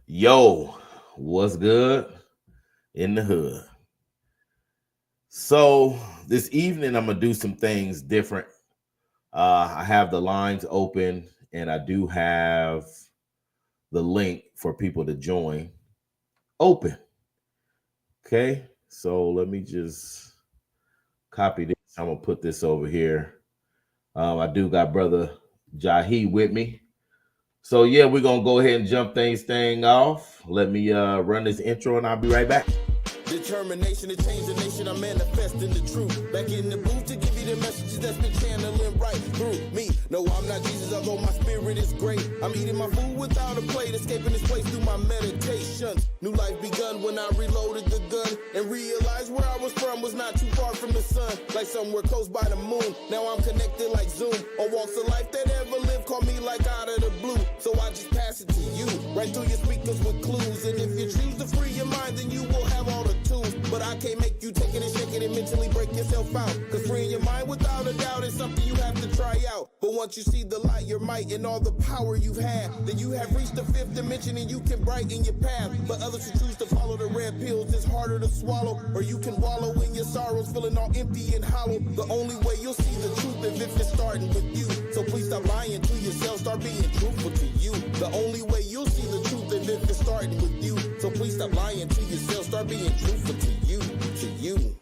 Yo, what's good in the hood? So this evening I'm gonna do some things different. I have the lines open and I do have the link for people to join open. Okay, so let me just copy this. I'm gonna put this over here. I do got brother Jahi with me. So yeah, we're gonna go ahead and jump thing off. Let me run this intro and I'll be right back. Determination to change the nation, I'm manifesting the truth. Back in the booth to give you the messages that's been channeling right through me. No, I'm not Jesus, although my spirit is great. I'm eating my food without a plate, escaping this place through my meditations. New life begun when I reloaded the gun and realized where I was from was not too far from the sun. Like somewhere close by the moon. Now I'm connected like Zoom. On walks of life that ever lived call me like out of the blue. So I just pass it to you, right through your speakers with clues. And if you choose to free your mind, then you will have all the tools. But I can't make you take it and shake it and mentally break yourself out. Cause freeing your mind without a doubt is something you have to try out. But once you see the light, your might, and all the power you've had, then you have reached the fifth dimension and you can brighten your path. But others who choose to follow the red pills, it's harder to swallow. Or you can wallow in your sorrows, feeling all empty and hollow. The only way you'll see the truth is if it's starting with you. So please stop lying to yourself, start being truthful to you. The only way you'll see the truth is if it's starting with you. So please stop lying to yourself, start being truthful to you, to you.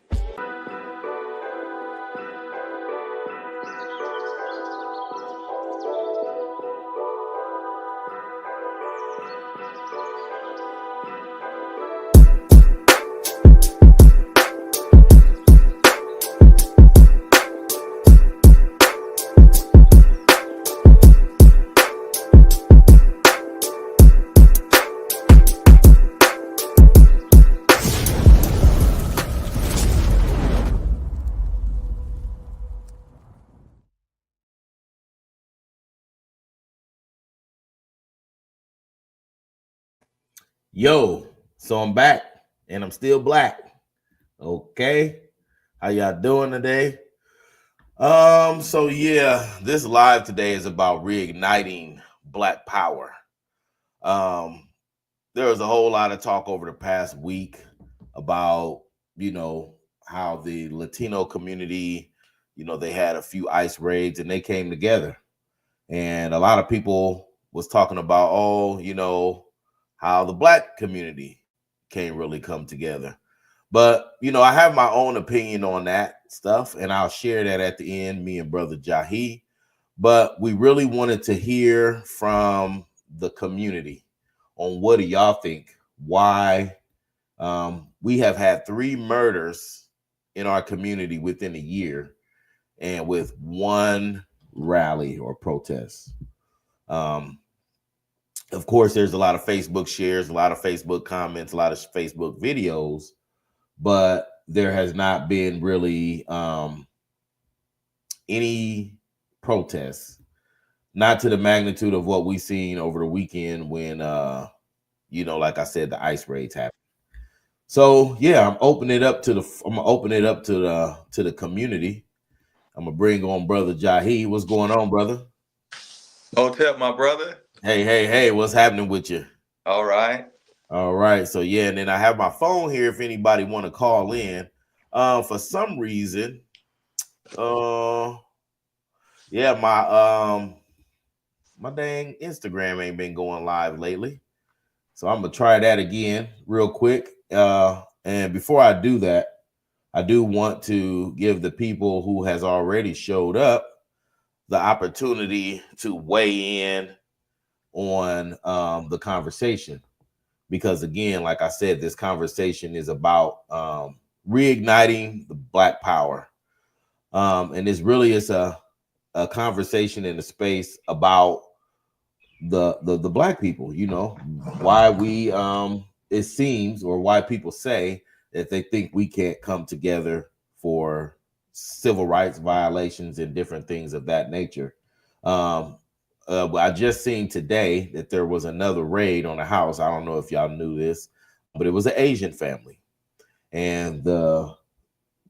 Yo, so I'm back and I'm still black. Okay. How y'all doing today? So yeah, this live today is about reigniting black power. Um, there was a whole lot of talk over the past week about, how the Latino community, they had a few ICE raids and they came together. And a lot of people was talking about, how the black community can't really come together. But, I have my own opinion on that stuff, and I'll share that at the end, me and brother Jahi. But we really wanted to hear from the community on what do y'all think? Why we have had 3 murders in our community within a year and with one rally or protest. Um, of course, there's a lot of Facebook shares, a lot of Facebook comments, a lot of Facebook videos, but there has not been really any protests, not to the magnitude of what we seen over the weekend when, like I said, the ICE raids happened. So yeah, I'm opening it up to the community. I'm gonna bring on brother Jahi. What's going on, brother? Hotel, my brother. Hey, what's happening with you? All right. All right. So yeah, and then I have my phone here if anybody want to call in. For some reason, yeah, my dang Instagram ain't been going live lately. So I'm gonna try that again real quick. And before I do that, I do want to give the people who has already showed up the opportunity to weigh in on the conversation. Because again, like I said, this conversation is about reigniting the black power. And this really is a conversation in the space about the black people, why we it seems, or why people say that they think we can't come together for civil rights violations and different things of that nature. I just seen today that there was another raid on a house. I don't know if y'all knew this, but it was an Asian family, and the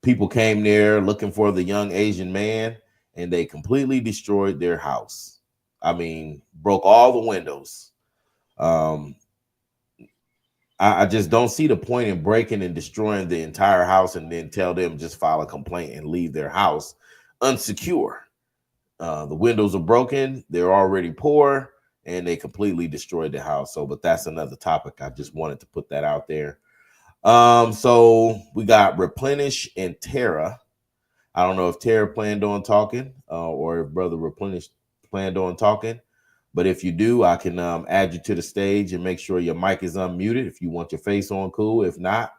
people came there looking for the young Asian man, and they completely destroyed their house. I mean, broke all the windows. I just don't see the point in breaking and destroying the entire house and then tell them just file a complaint and leave their house unsecure. The windows are broken, they're already poor, and they completely destroyed the house. So, but that's another topic. I just wanted to put that out there. So we got Replenish and Tara. I don't know if Tara planned on talking or if Brother Replenish planned on talking. But if you do, I can add you to the stage and make sure your mic is unmuted. If you want your face on, cool. If not,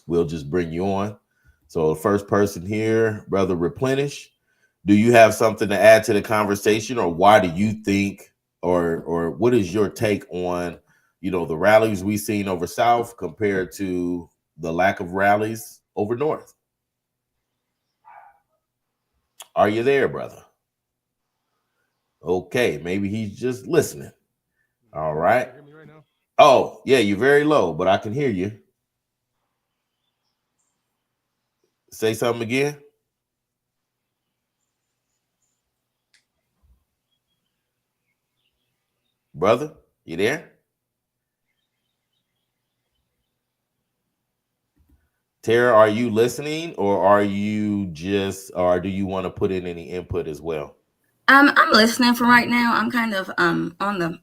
we'll just bring you on. So the first person here, Brother Replenish, do you have something to add to the conversation, or why do you think, or what is your take on, the rallies we've seen over South compared to the lack of rallies over North? Are you there, brother? Okay, maybe he's just listening. All right. Hear me right now? Oh, yeah, you're very low, but I can hear you. Say something again. Brother, you there? Tara, are you listening, or or do you want to put in any input as well? I'm listening for right now. I'm kind of on the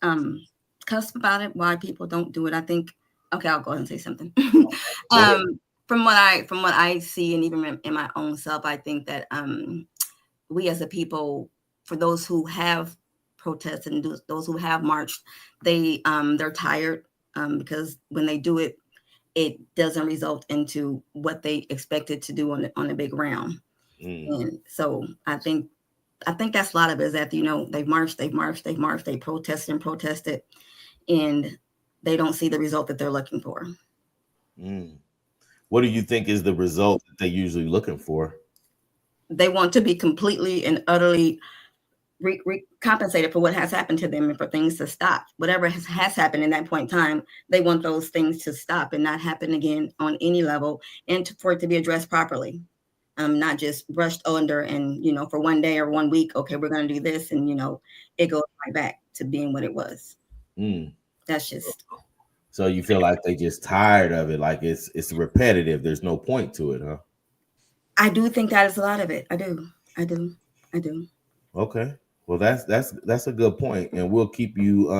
um cusp about it. Why people don't do it? I think. Okay, I'll go ahead and say something. Go ahead. From what I see, and even in my own self, I think that we as a people, for those who have protested and those who have marched, they're tired because when they do it, it doesn't result into what they expected to do on the big round. And so I think that's a lot of it, is that they've marched, they protested and protested, and they don't see the result that they're looking for. Mm. What do you think is the result that they're usually looking for? They want to be completely and utterly compensated for what has happened to them, and for things to stop. Whatever has happened in that point in time, they want those things to stop and not happen again on any level, and for it to be addressed properly. Not just brushed under and, for one day or 1 week, okay, we're going to do this. And, it goes right back to being what it was. Mm. That's just, So you feel like they just tired of it, like it's repetitive. There's no point to it, huh? I do think that is a lot of it. I do. I do. I do. Okay. Well, that's a good point, and we'll keep you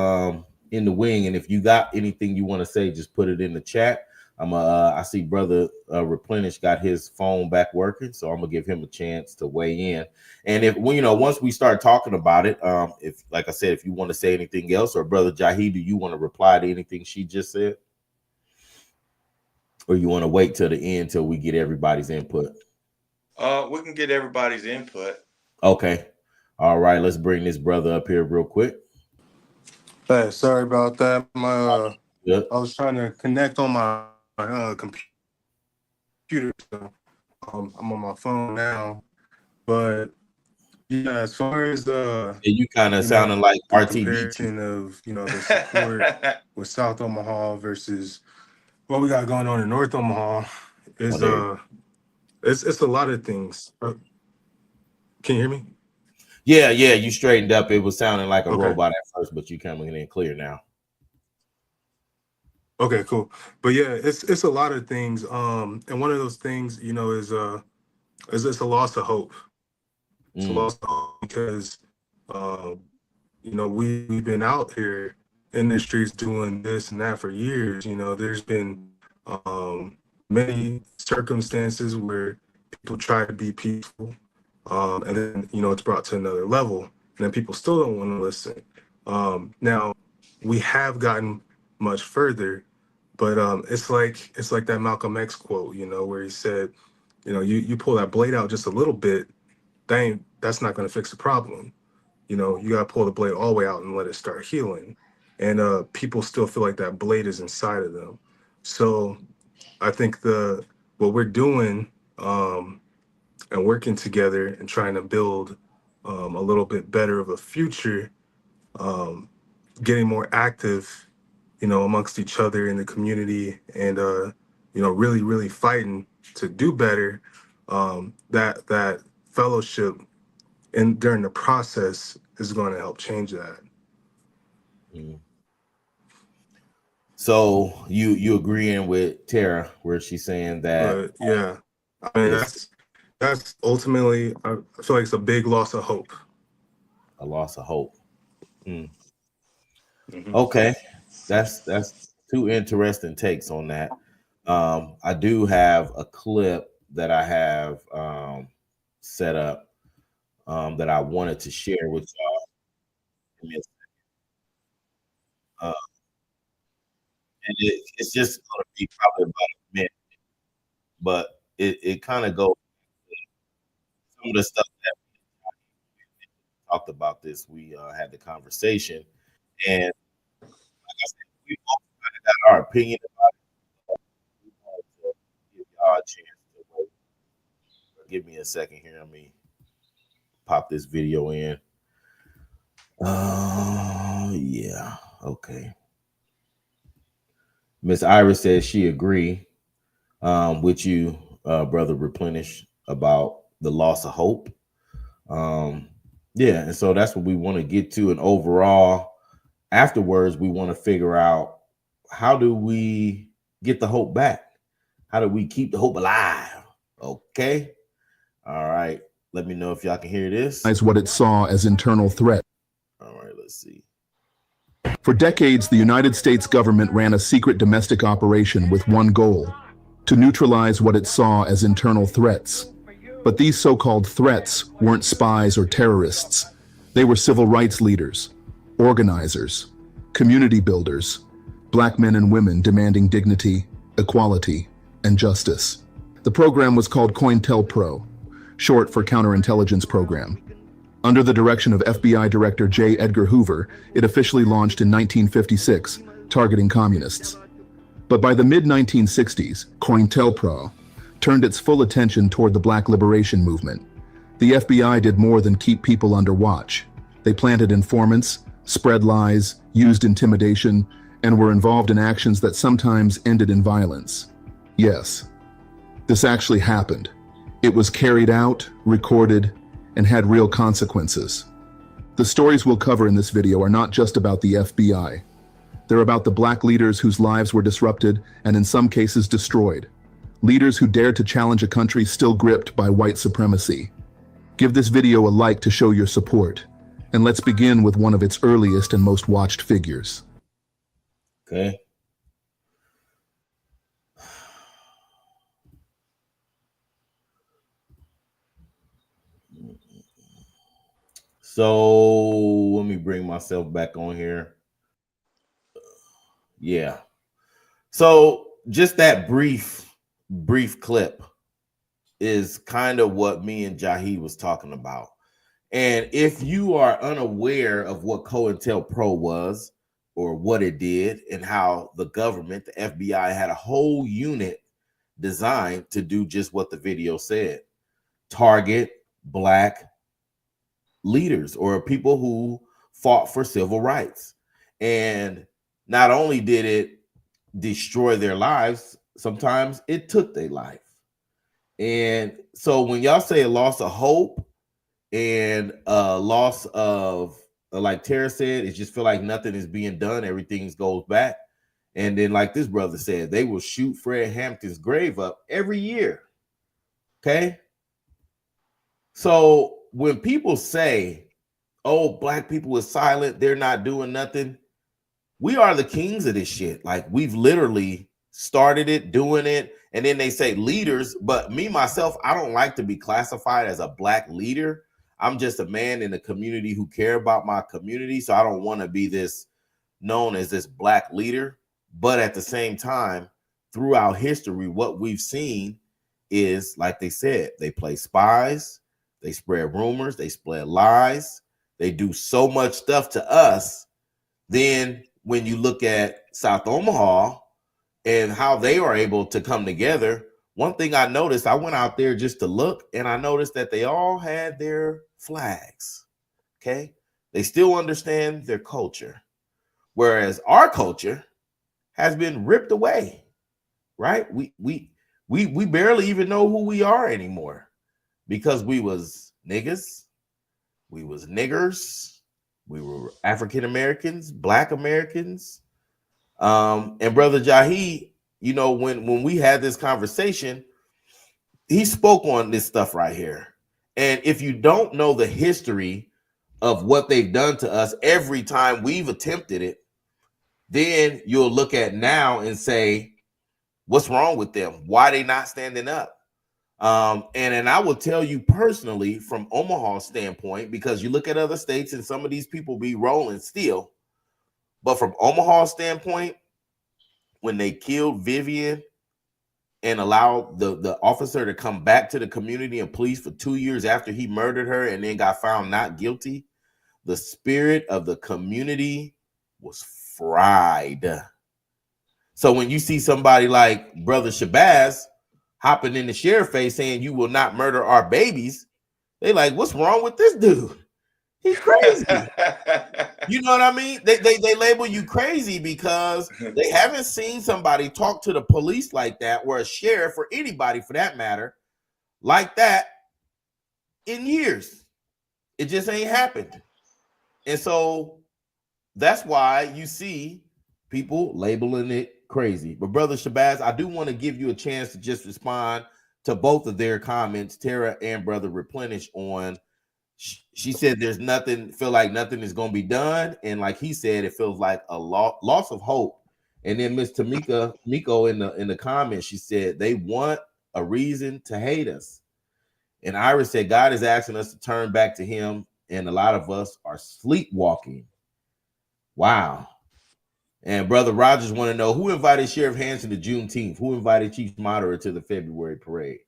in the wing. And if you got anything you want to say, just put it in the chat. I see Brother Replenish got his phone back working, so I'm gonna give him a chance to weigh in. And if once we start talking about it, if, like I said, if you want to say anything else, or Brother Jahi, do you want to reply to anything she just said, or you want to wait till the end till we get everybody's input? We can get everybody's input. Okay. All right. Let's bring this brother up here real quick. Hey, sorry about that. Yep. I was trying to connect on my computer, so I'm on my phone now. But yeah, as far as You kind of sounding like the RTB2. comparison of the support with South Omaha versus what we got going on in North Omaha is it's a lot of things. Can you hear me? Yeah, you straightened up. It was sounding like a Okay. robot at first, but you coming in clear now. Okay, cool. But yeah, it's a lot of things. And one of those things, is it's a loss of hope. It's a loss of hope because we've been out here in the streets doing this and that for years. There's been many circumstances where people try to be peaceful, and then it's brought to another level, and then people still don't want to listen. Now we have gotten much further, but it's like that Malcolm X quote, where he said, you pull that blade out just a little bit, that's not going to fix the problem. You got to pull the blade all the way out and let it start healing. And people still feel like that blade is inside of them. So I think what we're doing, and working together and trying to build a little bit better of a future, getting more active, amongst each other in the community, and really, really fighting to do better. That fellowship and during the process is going to help change that. Mm. So you agreeing with Tara where she's saying that Yeah, I mean that's ultimately, I feel like it's a big loss of hope. a loss of hope. Mm-hmm. Okay, that's two interesting takes on that. I do have a clip that I have set up that I wanted to share with y'all. Give me a second. And it's just going to be probably about a minute, but it kind of goes some of the stuff that we talked about. This we had the conversation, and like I said, we both kind of got our opinion about it. We wanted to give y'all a chance to wait. Give me a second here. Let me pop this video in. Yeah. Okay. Miss Iris says she agree with you, brother Replenish, about the loss of hope. Yeah, and so that's what we want to get to. And overall, afterwards, we want to figure out how do we get the hope back? How do we keep the hope alive? Okay. All right. Let me know if y'all can hear this. What it saw as internal threat. All right, let's see. For decades, the United States government ran a secret domestic operation with one goal: to neutralize what it saw as internal threats. But these so-called threats weren't spies or terrorists. They were civil rights leaders, organizers, community builders, black men and women demanding dignity, equality, and justice. The program was called COINTELPRO, short for Counterintelligence Program. Under the direction of FBI Director J. Edgar Hoover, it officially launched in 1956, targeting communists. But by the mid-1960s, COINTELPRO turned its full attention toward the Black liberation movement. The FBI did more than keep people under watch. They planted informants, spread lies, used intimidation, and were involved in actions that sometimes ended in violence. Yes, this actually happened. It was carried out, recorded, and had real consequences. The stories we'll cover in this video are not just about the FBI. They're about the Black leaders whose lives were disrupted and in some cases destroyed. Leaders who dared to challenge a country still gripped by white supremacy. Give this video a like to show your support. And let's begin with one of its earliest and most watched figures. Okay. So let me bring myself back on here. Yeah. So just that brief clip is kind of what me and Jahi was talking about. And if you are unaware of what COINTELPRO was or what it did and how the government, the FBI, had a whole unit designed to do just what the video said: target Black leaders or people who fought for civil rights. And not only did it destroy their lives, sometimes it took their life. And so when y'all say a loss of hope and a loss of, like Tara said, it just feel like nothing is being done, everything goes back. And then, like this brother said, they will shoot Fred Hampton's grave up every year. Okay. So when people say, oh, Black people is silent, they're not doing nothing, we are the kings of this shit. Like, we've literally started it, doing it. And then they say leaders, but me, myself, I don't like to be classified as a Black leader. I'm just a man in the community who care about my community. So I don't want to be this known as this Black leader. But at the same time, throughout history, what we've seen is, like they said, they play spies, they spread rumors, they spread lies, they do so much stuff to us. Then when you look at South Omaha and how they are able to come together, one thing I noticed, I went out there just to look, and I noticed that they all had their flags. Okay. They still understand their culture, whereas our culture has been ripped away, right? We barely even know who we are anymore because we was niggas, we was niggers, we were African Americans, Black Americans, And Brother Jahi, you know, when we had this conversation, he spoke on this stuff right here. And if you don't know the history of what they've done to us every time we've attempted it, then you'll look at now and say, what's wrong with them? Why they not standing up? And I will tell you personally from Omaha's standpoint, because you look at other states and some of these people be rolling still. But from Omaha's standpoint, when they killed Vivian and allowed the officer to come back to the community and police for 2 years after he murdered her and then got found not guilty, the spirit of the community was fried. So when you see somebody like Brother Shabazz hopping in the sheriff face saying you will not murder our babies, they like, what's wrong with this dude? He's crazy. You know what I mean? They label you crazy because they haven't seen somebody talk to the police like that, or a sheriff, or anybody for that matter, like that in years. It just ain't happened. And so that's why you see people labeling it crazy. But Brother Shabazz, I do want to give you a chance to just respond to both of their comments, Tara and Brother Replenish, on she said there's nothing, feel like nothing is going to be done. And like he said, it feels like a loss of hope. And then Miss Tamika Miko in the comments, she said they want a reason to hate us. And Iris said God is asking us to turn back to him, and a lot of us are sleepwalking. Wow. And Brother Rogers want to know who invited Sheriff Hanson to Juneteenth? Who invited Chief Moderate to the February parade?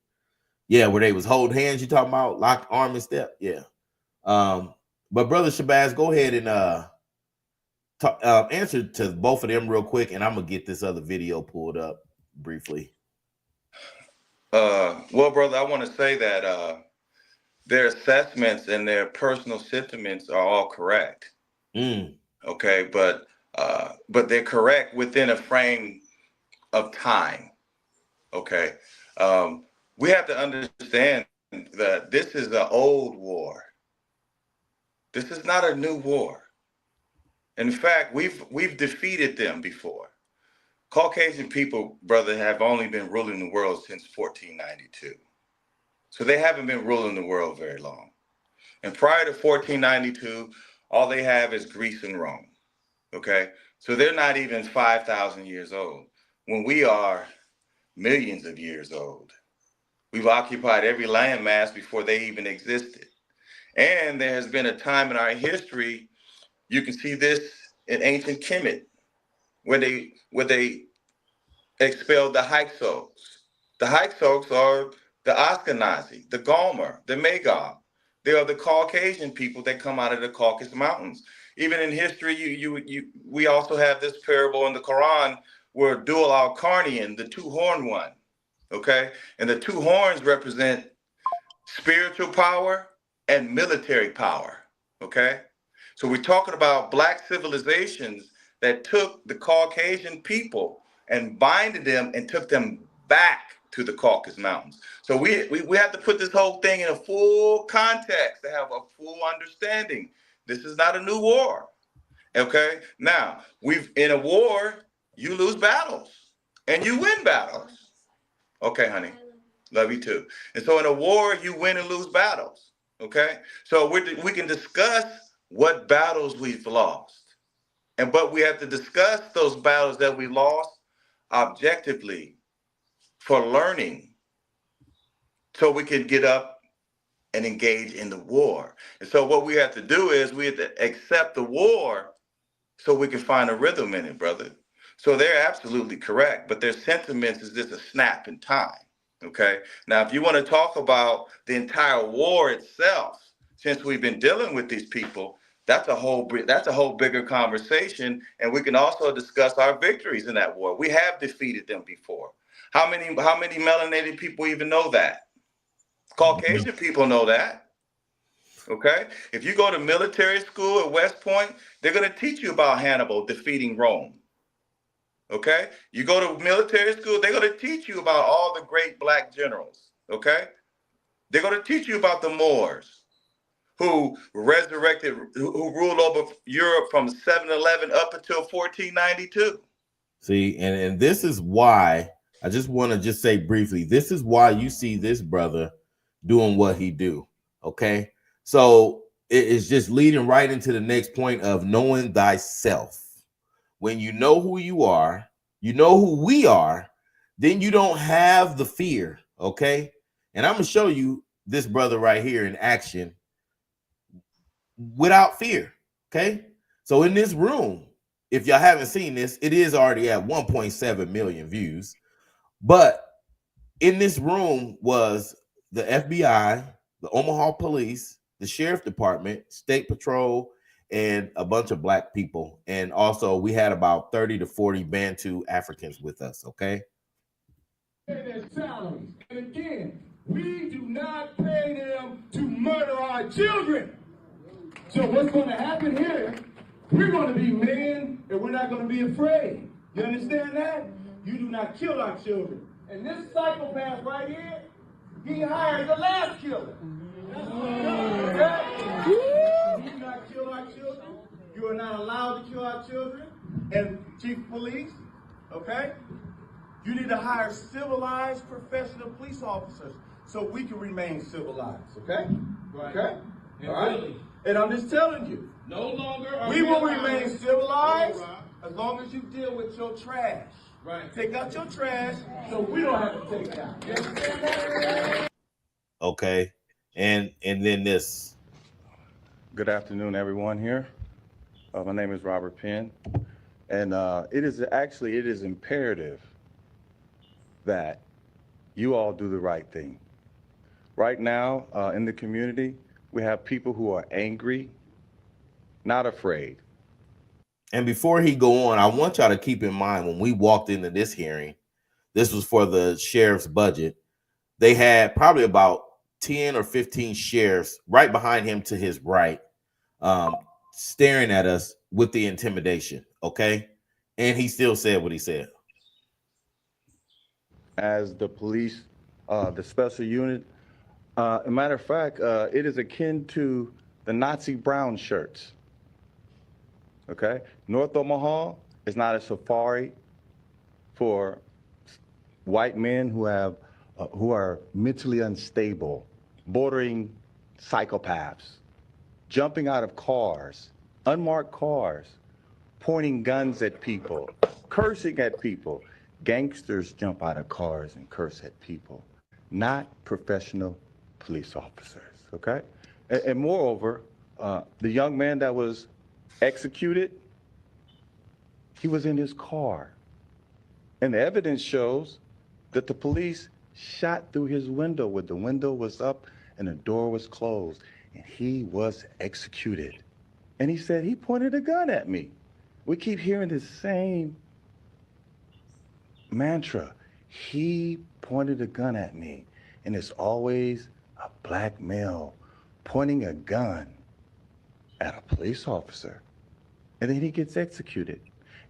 Yeah, where they was holding hands. You talking about locked arm and step? Yeah. But Brother Shabazz, go ahead and answer to both of them real quick, and I'm gonna get this other video pulled up briefly. Well, brother, I want to say that their assessments and their personal sentiments are all correct. Okay, but they're correct within a frame of time. Okay, we have to understand that this is an old war. This is not a new war. In fact, we've defeated them before. Caucasian people, brother, have only been ruling the world since 1492. So they haven't been ruling the world very long. And prior to 1492, all they have is Greece and Rome. Okay? So they're not even 5,000 years old when we are millions of years old. We've occupied every landmass before they even existed. And there has been a time in our history, you can see this in ancient Kemet, where they expelled the Hyksos. The Hyksos are the Ashkenazi, the Gomer, the Magog. They are the Caucasian people that come out of the Caucasus Mountains. Even in history, we also have this parable in the Quran where Dual al-Qarnayn, the two-horned one, okay? And the two horns represent spiritual power and military power, okay? So we're talking about Black civilizations that took the Caucasian people and binded them and took them back to the Caucasus Mountains. So we have to put this whole thing in a full context to have a full understanding. This is not a new war, okay? Now, in a war, you lose battles and you win battles. Okay, honey, love you too. And so in a war, you win and lose battles, okay? So we can discuss what battles we've lost. But we have to discuss those battles that we lost objectively for learning so we can get up and engage in the war. And so what we have to do is we have to accept the war so we can find a rhythm in it, brother. So they're absolutely correct, but their sentiments is just a snap in time, okay? Now, if you want to talk about the entire war itself, since we've been dealing with these people, that's a whole bigger conversation, and we can also discuss our victories in that war. We have defeated them before. How many melanated people even know that? Caucasian people know that. Okay? If you go to military school at West Point, they're going to teach you about Hannibal defeating Rome. Okay? You go to military school, they're going to teach you about all the great Black generals. Okay? They're going to teach you about the Moors, who ruled over Europe from 711 up until 1492. See, and this is why I just want to just say briefly, this is why you see this brother doing what he do. Okay. So it is just leading right into the next point of knowing thyself. When you know who you are, you know who we are, then you don't have the fear. Okay. And I'm going to show you this brother right here in action without fear. Okay. So in this room, if y'all haven't seen this, it is already at 1.7 million views. But in this room was the FBI, the Omaha Police, the Sheriff Department, State Patrol, and a bunch of black people. And also we had about 30 to 40 Bantu Africans with us, okay? Their salaries. And again, we do not pay them to murder our children. So what's going to happen here, we're going to be men and we're not going to be afraid. You understand that? You do not kill our children. And this psychopath right here, he hired the last killer. Okay? You do not kill our children. You are not allowed to kill our children. And Chief of Police, okay? You need to hire civilized professional police officers so we can remain civilized, okay? Right. Okay? All right? Really, and I'm just telling you, no longer we will remain civilized as long as you deal with your trash. Right. Take out your trash so we don't have to take it out. You understand that? Okay. And then this. Good afternoon, everyone here. My name is Robert Penn, and it is imperative that you all do the right thing. Right now, in the community, we have people who are angry, not afraid. And before he go on, I want y'all to keep in mind when we walked into this hearing, this was for the sheriff's budget. They had probably about 10 or 15 sheriffs right behind him to his right, staring at us with the intimidation, okay? And he still said what he said. As the police, the special unit, a matter of fact, it is akin to the Nazi brown shirts. Okay, North Omaha is not a safari for white men who are mentally unstable, bordering psychopaths, jumping out of cars, unmarked cars, pointing guns at people, cursing at people. Gangsters jump out of cars and curse at people, not professional police officers, okay? And moreover, the young man that was executed, he was in his car. And the evidence shows that the police shot through his window when the window was up and the door was closed, and he was executed. And he said, he pointed a gun at me. We keep hearing the same mantra. He pointed a gun at me, and it's always a black male pointing a gun at a police officer, and then he gets executed.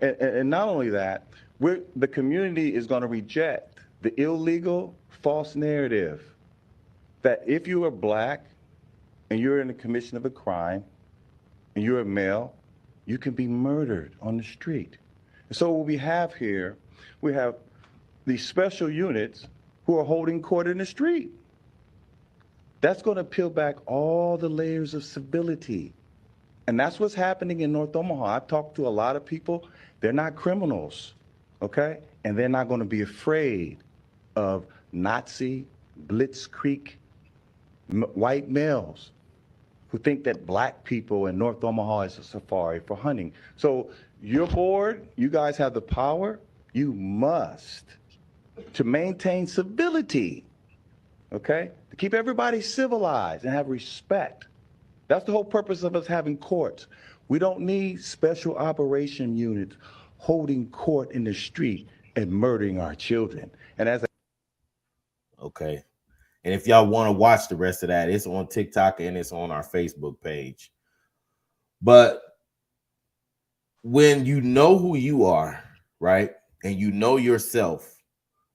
And not only that, the community is going to reject the illegal false narrative that if you are black and you're in the commission of a crime and you're a male, you can be murdered on the street. So what we have here, we have these special units who are holding court in the street. That's going to peel back all the layers of civility. And that's what's happening in North Omaha. I've talked to a lot of people. They're not criminals, okay? And they're not going to be afraid of Nazi, blitzkrieg, white males who think that black people in North Omaha is a safari for hunting. So your board, you guys have the power. You must, to maintain civility, okay? To keep everybody civilized and have respect. That's the whole purpose of us having courts. We don't need special operation units holding court in the street and murdering our children. And as Okay. And if y'all want to watch the rest of that, it's on TikTok and it's on our Facebook page. But when you know who you are, right, and you know yourself,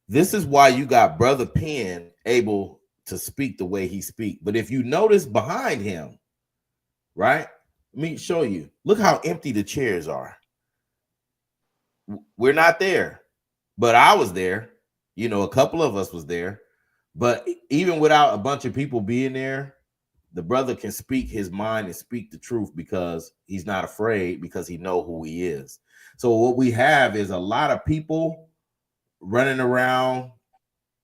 this is why you got Brother Penn able to speak the way he speaks. But if you notice behind him, right, let me show you. Look how empty the chairs are. we're not there, but I was there. You know, a couple of us was there. But even without a bunch of people being there, the brother can speak his mind and speak the truth because he's not afraid, because he know who he is. So what we have is a lot of people running around,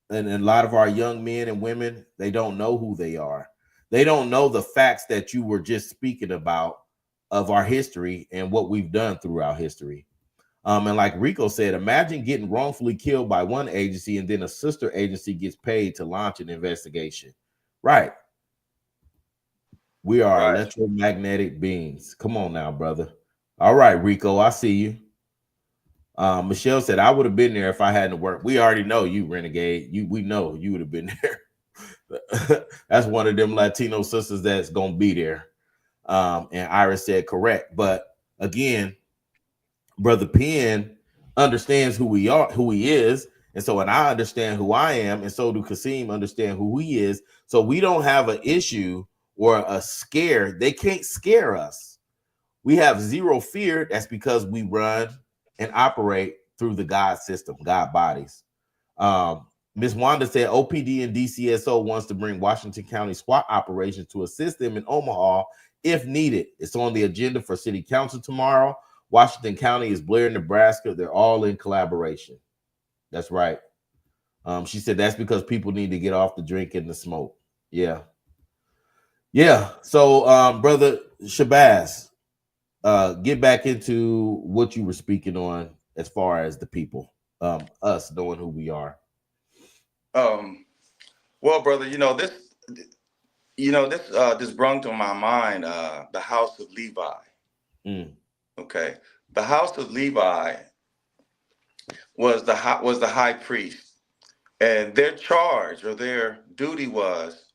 and a lot of our young men and women, they don't know who they are. They don't know the facts that you were just speaking about of our history and what we've done throughout history. And like Rico said, imagine getting wrongfully killed by one agency and then a sister agency gets paid to launch an investigation. Right. We are Right. electromagnetic beings. Come on now, brother. All right, Rico, I see you. Michelle said, I would have been there if I hadn't worked. We already know you, renegade. We know you would have been there. That's one of them Latino sisters that's gonna be there. And Iris said correct. But again, Brother Penn understands who we are, who he is. And so, and I understand who I am, and so do Kasim understand who he is. So we don't have an issue or a scare. They can't scare us. We have zero fear. That's because we run and operate through the God system, God bodies. Ms. Wanda said OPD and DCSO wants to bring Washington County SWAT operations to assist them in Omaha if needed. It's on the agenda for City Council tomorrow. Washington County is Blair, Nebraska. They're all in collaboration. That's right. She said that's because people need to get off the drink and the smoke. Yeah. Yeah. So, Brother Shabazz, get back into what you were speaking on as far as the people, us knowing who we are. Well, brother, this brought to my mind the house of Levi. Okay, the house of Levi was the high priest, and their charge or their duty was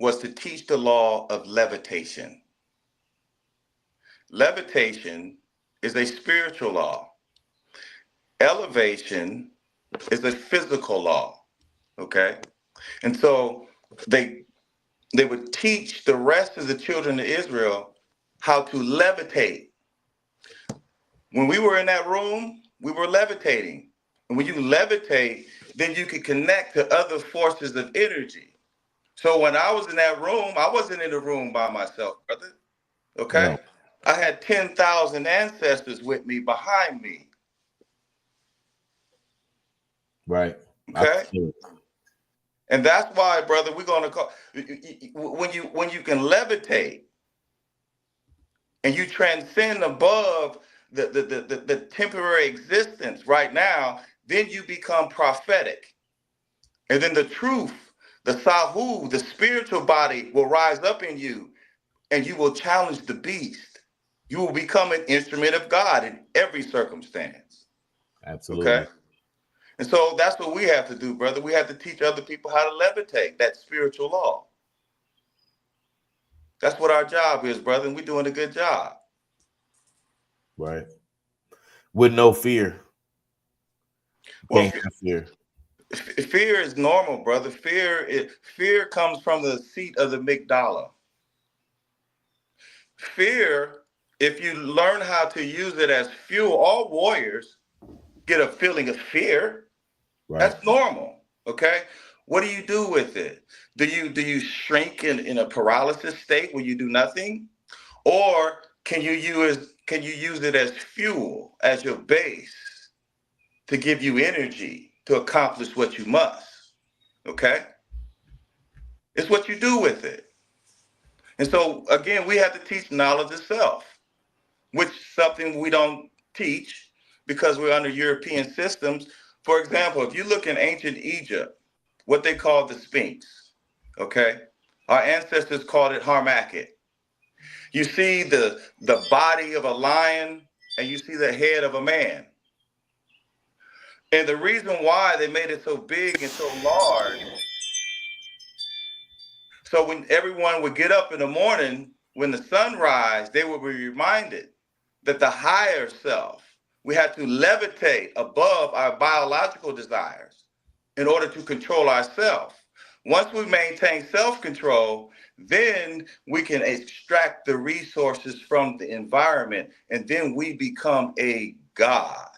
to teach the law of levitation. Levitation is a spiritual law. Elevation is a physical law. Okay, and so they would teach the rest of the children of Israel how to levitate. When we were in that room, we were levitating. And when you levitate, then you can connect to other forces of energy. So when I was in that room, I wasn't in the room by myself, brother. Okay? No. I had 10,000 ancestors with me, behind me. Right. Okay? And that's why, brother, we're going to call, when you can levitate and you transcend above the temporary existence right now, then you become prophetic. And then the truth, the Sahu, the spiritual body will rise up in you, and you will challenge the beast. You will become an instrument of God in every circumstance. Absolutely. Okay? And so that's what we have to do, brother. We have to teach other people how to levitate that spiritual law. That's what our job is, brother, and we're doing a good job. Right. With no fear. Well, Can't have fear. Fear is normal, brother. Fear comes from the seat of the amygdala. Fear, if you learn how to use it as fuel, all warriors get a feeling of fear. Right. That's normal. Okay. What do you do with it? Do you shrink in a paralysis state where you do nothing? Or can you use it as fuel, as your base to give you energy to accomplish what you must? Okay? It's what you do with it. And so, again, we have to teach knowledge of self, which is something we don't teach because we're under European systems. For example, if you look in ancient Egypt, what they called the Sphinx, okay? Our ancestors called it Harmaket. You see the body of a lion and you see the head of a man. And the reason why they made it so big and so large, so when everyone would get up in the morning, when the sun rise, they would be reminded that the higher self, we had to levitate above our biological desires in order to control ourselves. Once we maintain self-control, then we can extract the resources from the environment, and then we become a god.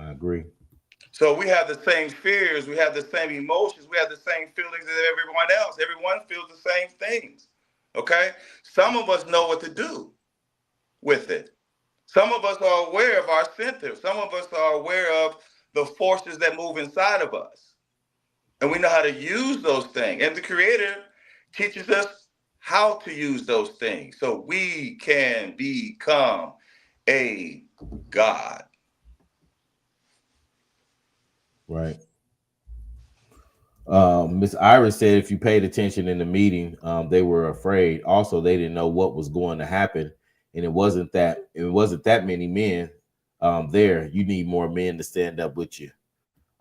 I agree. So we have the same fears, we have the same emotions, we have the same feelings as everyone else. Everyone feels the same things. Okay? Some of us know what to do with it. Some of us are aware of our symptoms. Some of us are aware of the forces that move inside of us. And we know how to use those things. And the Creator teaches us how to use those things so we can become a God. Right. Miss Iris said if you paid attention in the meeting, they were afraid. Also, they didn't know what was going to happen, and it wasn't that many men there. You need more men to stand up with you.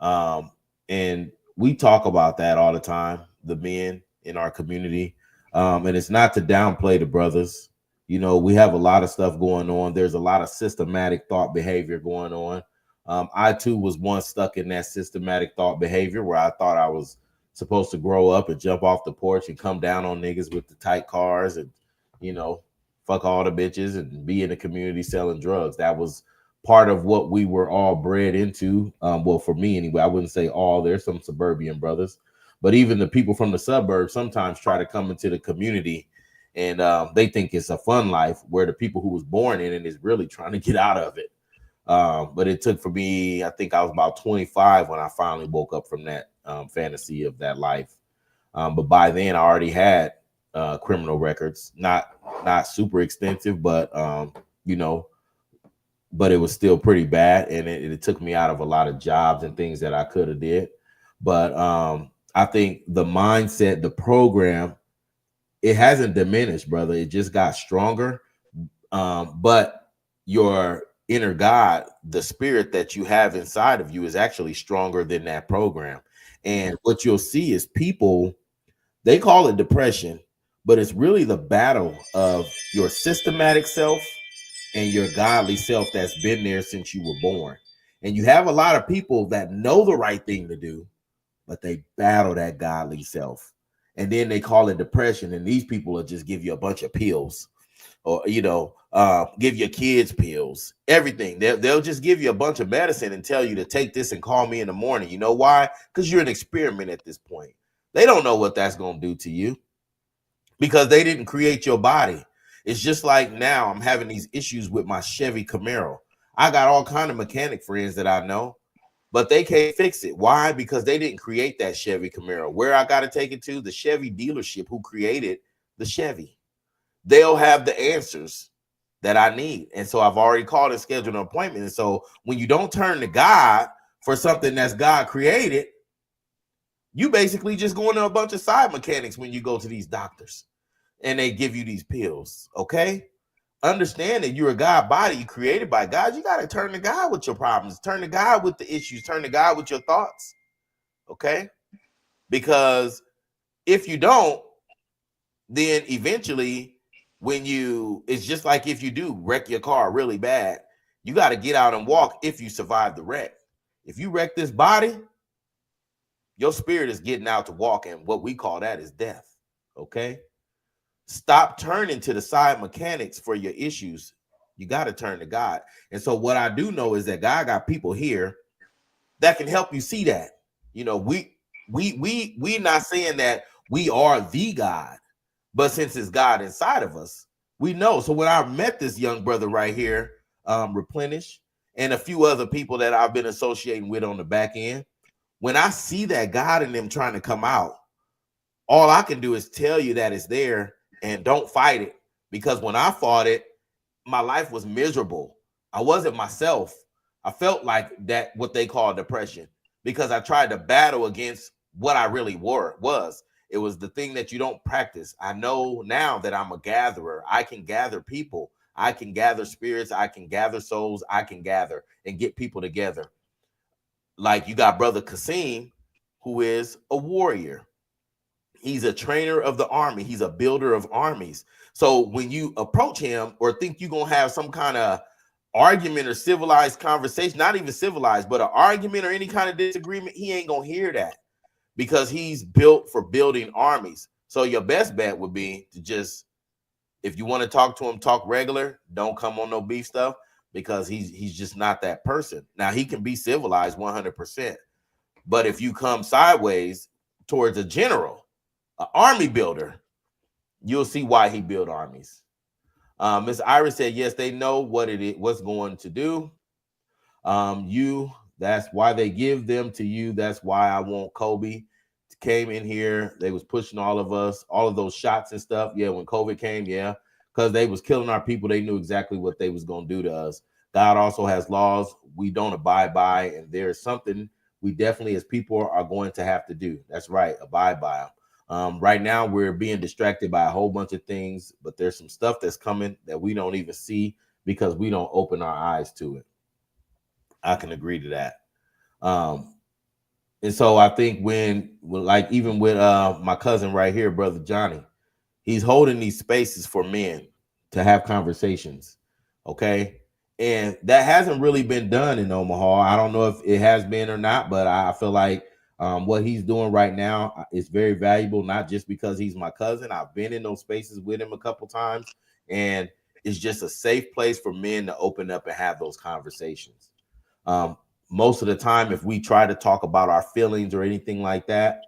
And we talk about that all the time, the men in our community. And it's not to downplay the brothers. You know, we have a lot of stuff going on. There's a lot of systematic thought behavior going on. I too was once stuck in that systematic thought behavior where I thought I was supposed to grow up and jump off the porch and come down on niggas with the tight cars and, you know, fuck all the bitches and be in the community selling drugs. That was part of what we were all bred into. Well, for me anyway, I wouldn't say all. There's some suburban brothers, but even the people from the suburbs sometimes try to come into the community and they think it's a fun life where the people who was born in it is really trying to get out of it. But it took for me, I think I was about 25 when I finally woke up from that fantasy of that life. But by then I already had criminal records, not super extensive, but you know, but it was still pretty bad, and it took me out of a lot of jobs and things that I could have did. But I think the mindset, the program, it hasn't diminished, brother. It just got stronger. But your inner God, the spirit that you have inside of you, is actually stronger than that program. And what you'll see is people, they call it depression, but it's really the battle of your systematic self and your godly self that's been there since you were born. And you have a lot of people that know the right thing to do, but they battle that godly self. And then they call it depression. And these people will just give you a bunch of pills or, you know, give your kids pills, everything. They'll just give you a bunch of medicine and tell you to take this and call me in the morning. You know why? Because you're an experiment at this point. They don't know what that's going to do to you because they didn't create your body. It's just like now I'm having these issues with my Chevy Camaro. I got all kind of mechanic friends that I know, but they can't fix it. Why? Because they didn't create that Chevy Camaro. Where I got to take it to, the Chevy dealership who created the Chevy. They'll have the answers that I need. And so I've already called and scheduled an appointment. And so when you don't turn to God for something that's God created, you basically just go into a bunch of side mechanics when you go to these doctors and they give you these pills. Okay. Understand that you're a God body, you created by God. You got to turn to God with your problems, turn to God with the issues, turn to God with your thoughts. Okay. Because if you don't, then eventually it's just like if you do wreck your car really bad, you got to get out and walk if you survive the wreck. If you wreck this body, your spirit is getting out to walk, and what we call that is death. Okay. Stop turning to the side mechanics for your issues. You got to turn to God. And so what I do know is that God got people here that can help you see that. You know, we not saying that we are the God, but since it's God inside of us, we know. So when I met this young brother right here, Replenish, and a few other people that I've been associating with on the back end, when I see that God in them trying to come out, all I can do is tell you that it's there and don't fight it. Because when I fought it, my life was miserable. I wasn't myself. I felt like that, what they call depression, because I tried to battle against what I really was. It was the thing that you don't practice. I know now that I'm a gatherer. I can gather people. I can gather spirits. I can gather souls. I can gather and get people together. Like you got Brother Kasim, who is a warrior. He's a trainer of the army. He's a builder of armies. So when you approach him or think you're going to have some kind of argument or civilized conversation, not even civilized, but an argument or any kind of disagreement, he ain't going to hear that because he's built for building armies. So your best bet would be to just, if you want to talk to him, talk regular. Don't come on no beef stuff. because he's just not that person. Now he can be civilized 100%, but if you come sideways towards a general, an army builder, you'll see why he built armies. Miss Iris said, yes, they know what it is, what's going to do. That's why they give them to you. That's why I want Kobe came in here. They was pushing all of us, all of those shots and stuff. Yeah, when COVID came, yeah, because they was killing our people. They knew exactly what they was going to do to us. God also has laws we don't abide by, and there's something we definitely as people are going to have to do. That's right, abide by them. Right now, we're being distracted by a whole bunch of things, but there's some stuff that's coming that we don't even see because we don't open our eyes to it. I can agree to that. And so I think when like even with my cousin right here, brother Johnny, he's holding these spaces for men to have conversations. Okay. And that hasn't really been done in Omaha. I don't know if it has been or not, but I feel like what he's doing right now is very valuable, not just because he's my cousin. I've been in those spaces with him a couple times, and it's just a safe place for men to open up and have those conversations. Most of the time, if we try to talk about our feelings or anything like that,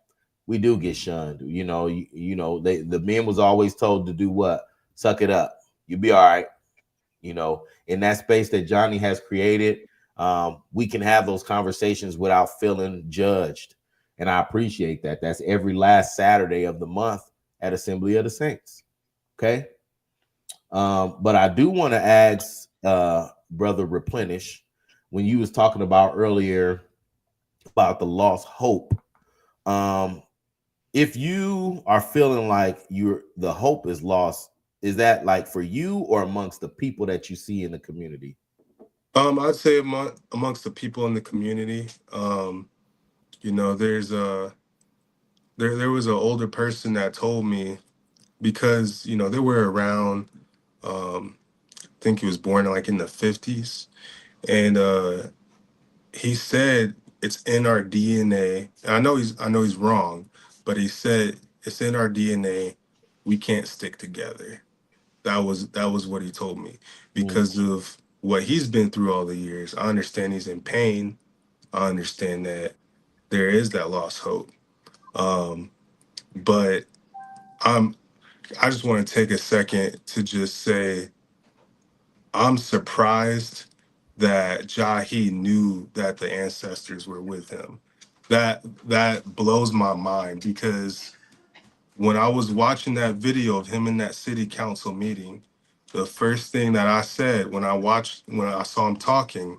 we do get shunned. You know, the men was always told to do what? Suck it up. You'll be all right. You know, in that space that Johnny has created, we can have those conversations without feeling judged. And I appreciate that. That's every last Saturday of the month at Assembly of the Saints. Okay. But I do want to ask Brother Replenish, when you was talking about earlier about the lost hope. If you are feeling like the hope is lost, is that like for you or amongst the people that you see in the community? I'd say amongst the people in the community. You know, there was an older person that told me, because they were around. I think he was born like in the 50s, and he said it's in our DNA. And I know he's wrong, but he said it's in our DNA. We can't stick together. That was what he told me, because of what he's been through all the years. I understand he's in pain. I understand that there is that lost hope. But I just want to take a second to just say I'm surprised that Jahi knew that the ancestors were with him. That blows my mind, because when I was watching that video of him in that city council meeting, the first thing that I said when I saw him talking,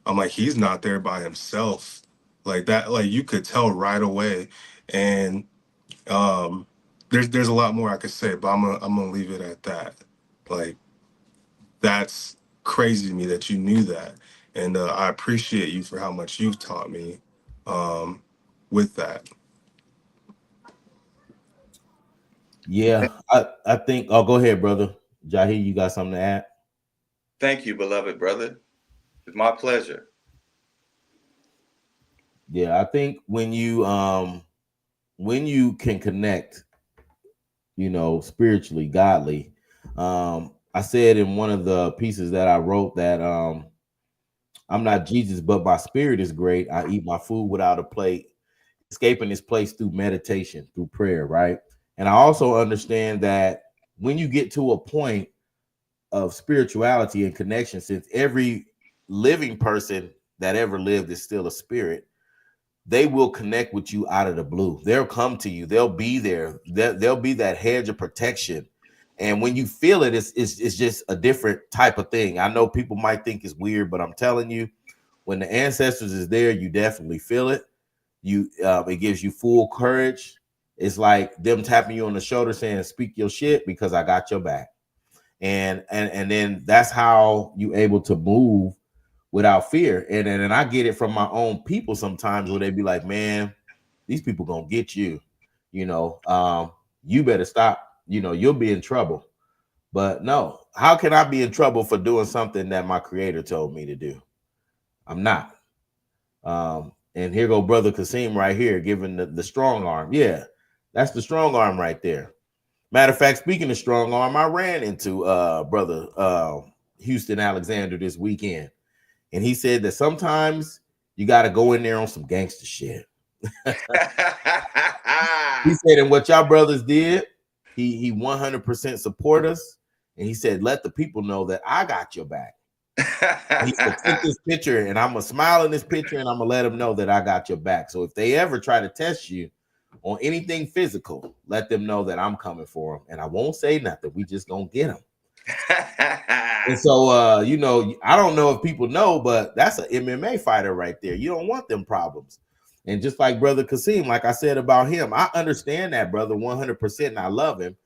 I'm like, he's not there by himself. Like that, like you could tell right away. And there's a lot more I could say, but I'm gonna leave it at that. Like, that's crazy to me that you knew that, and I appreciate you for how much you've taught me with that. Yeah, I think. Oh, go ahead, brother Jahi. You got something to add? Thank you, beloved brother. It's my pleasure. Yeah, I think when you can connect, spiritually, godly. I said in one of the pieces that I wrote that I'm not Jesus, but my spirit is great. I eat my food without a plate, escaping this place through meditation, through prayer, right? And I also understand that when you get to a point of spirituality and connection, since every living person that ever lived is still a spirit, they will connect with you out of the blue. They'll come to you. They'll be there. They'll be that hedge of protection. And when you feel it, it's just a different type of thing. I know people might think it's weird, but I'm telling you, when the ancestors is there, you definitely feel it. It gives you full courage. It's like them tapping you on the shoulder saying, speak your shit because I got your back. And then that's how you able to move without fear. And I get it from my own people sometimes where they be like, man, these people gonna get you, you better stop, you'll be in trouble. But no, how can I be in trouble for doing something that my creator told me to do? I'm not. And here go brother Kasim right here giving the strong arm. Yeah, that's the strong arm right there. Matter of fact, speaking of strong arm, I ran into brother. Houston Alexander this weekend, and he said that sometimes you got to go in there on some gangster shit. He said, and what y'all brothers did, he 100% support us, and he said, let the people know that I got your back. He said, take this picture, and I'm gonna smile in this picture, and I'm gonna let them know that I got your back. So if they ever try to test you on anything physical, let them know that I'm coming for them, and I won't say nothing. We just gonna get them. And so, you know, I don't know if people know, but that's an MMA fighter right there. You don't want them problems. And just like Brother Kasim, like I said about him, I understand that, brother, 100%, and I love him.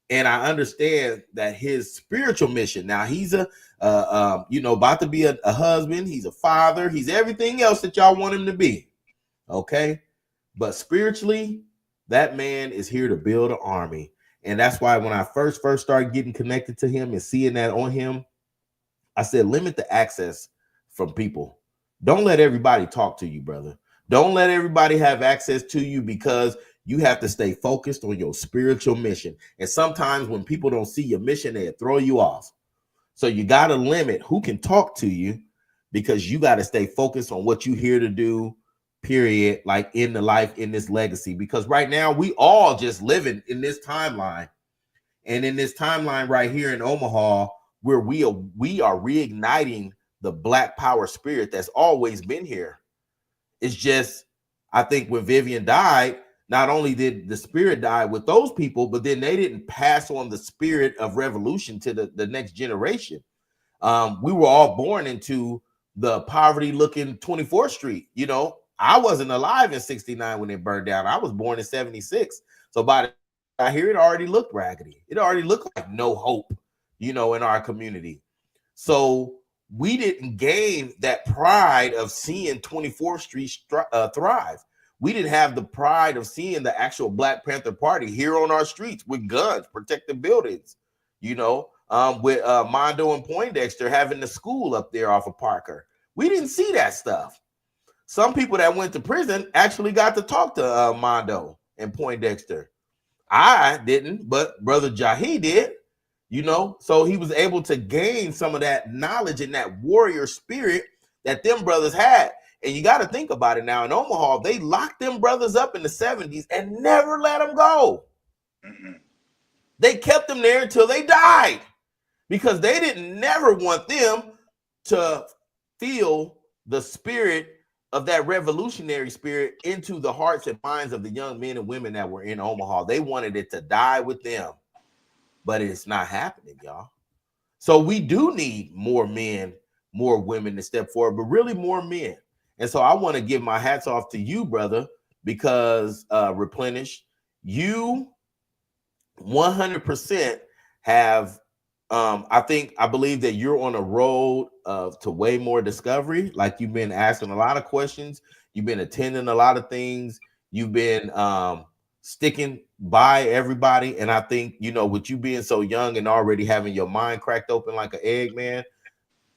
And I understand that his spiritual mission. Now he's you know, about to be a husband. He's a father. He's everything else that y'all want him to be. Okay, but spiritually, that man is here to build an army, and that's why when I first started getting connected to him and seeing that on him, I said, limit the access from people. Don't let everybody talk to you, brother. Don't let everybody have access to you, because you have to stay focused on your spiritual mission. And sometimes when people don't see your mission, they throw you off. So you got to limit who can talk to you, because you got to stay focused on what you're here to do, period, like in the life, in this legacy. Because right now we all just living in this timeline. And in this timeline right here in Omaha, where we are reigniting the Black power spirit that's always been here. It's just, I think when Vivian died, not only did the spirit die with those people, but then they didn't pass on the spirit of revolution to the next generation. We were all born into the poverty looking 24th Street. You know, I wasn't alive in 69 when it burned down. I was born in 76. So by the time I hear it already looked raggedy. It already looked like no hope, you know, in our community. So we didn't gain that pride of seeing 24th Street thrive. We didn't have the pride of seeing the actual Black Panther Party here on our streets with guns, protecting buildings, you know, with Mondo and Poindexter having the school up there off of Parker. We didn't see that stuff. Some people that went to prison actually got to talk to Mondo and Poindexter. I didn't, but Brother Jahi did. You know, so he was able to gain some of that knowledge and that warrior spirit that them brothers had. And you got to think about it now. In Omaha, they locked them brothers up in the 70s and never let them go. Mm-hmm. They kept them there until they died, because they didn't never want them to feel the spirit of that revolutionary spirit into the hearts and minds of the young men and women that were in Omaha. They wanted it to die with them. But it's not happening, y'all. So we do need more men, more women to step forward, but really more men. And so I want to give my hats off to you, brother, because Replenish, you 100% have, I believe that you're on a road to way more discovery. Like, you've been asking a lot of questions. You've been attending a lot of things. You've been sticking by everybody. And I think, you know, with you being so young and already having your mind cracked open like an egg, man,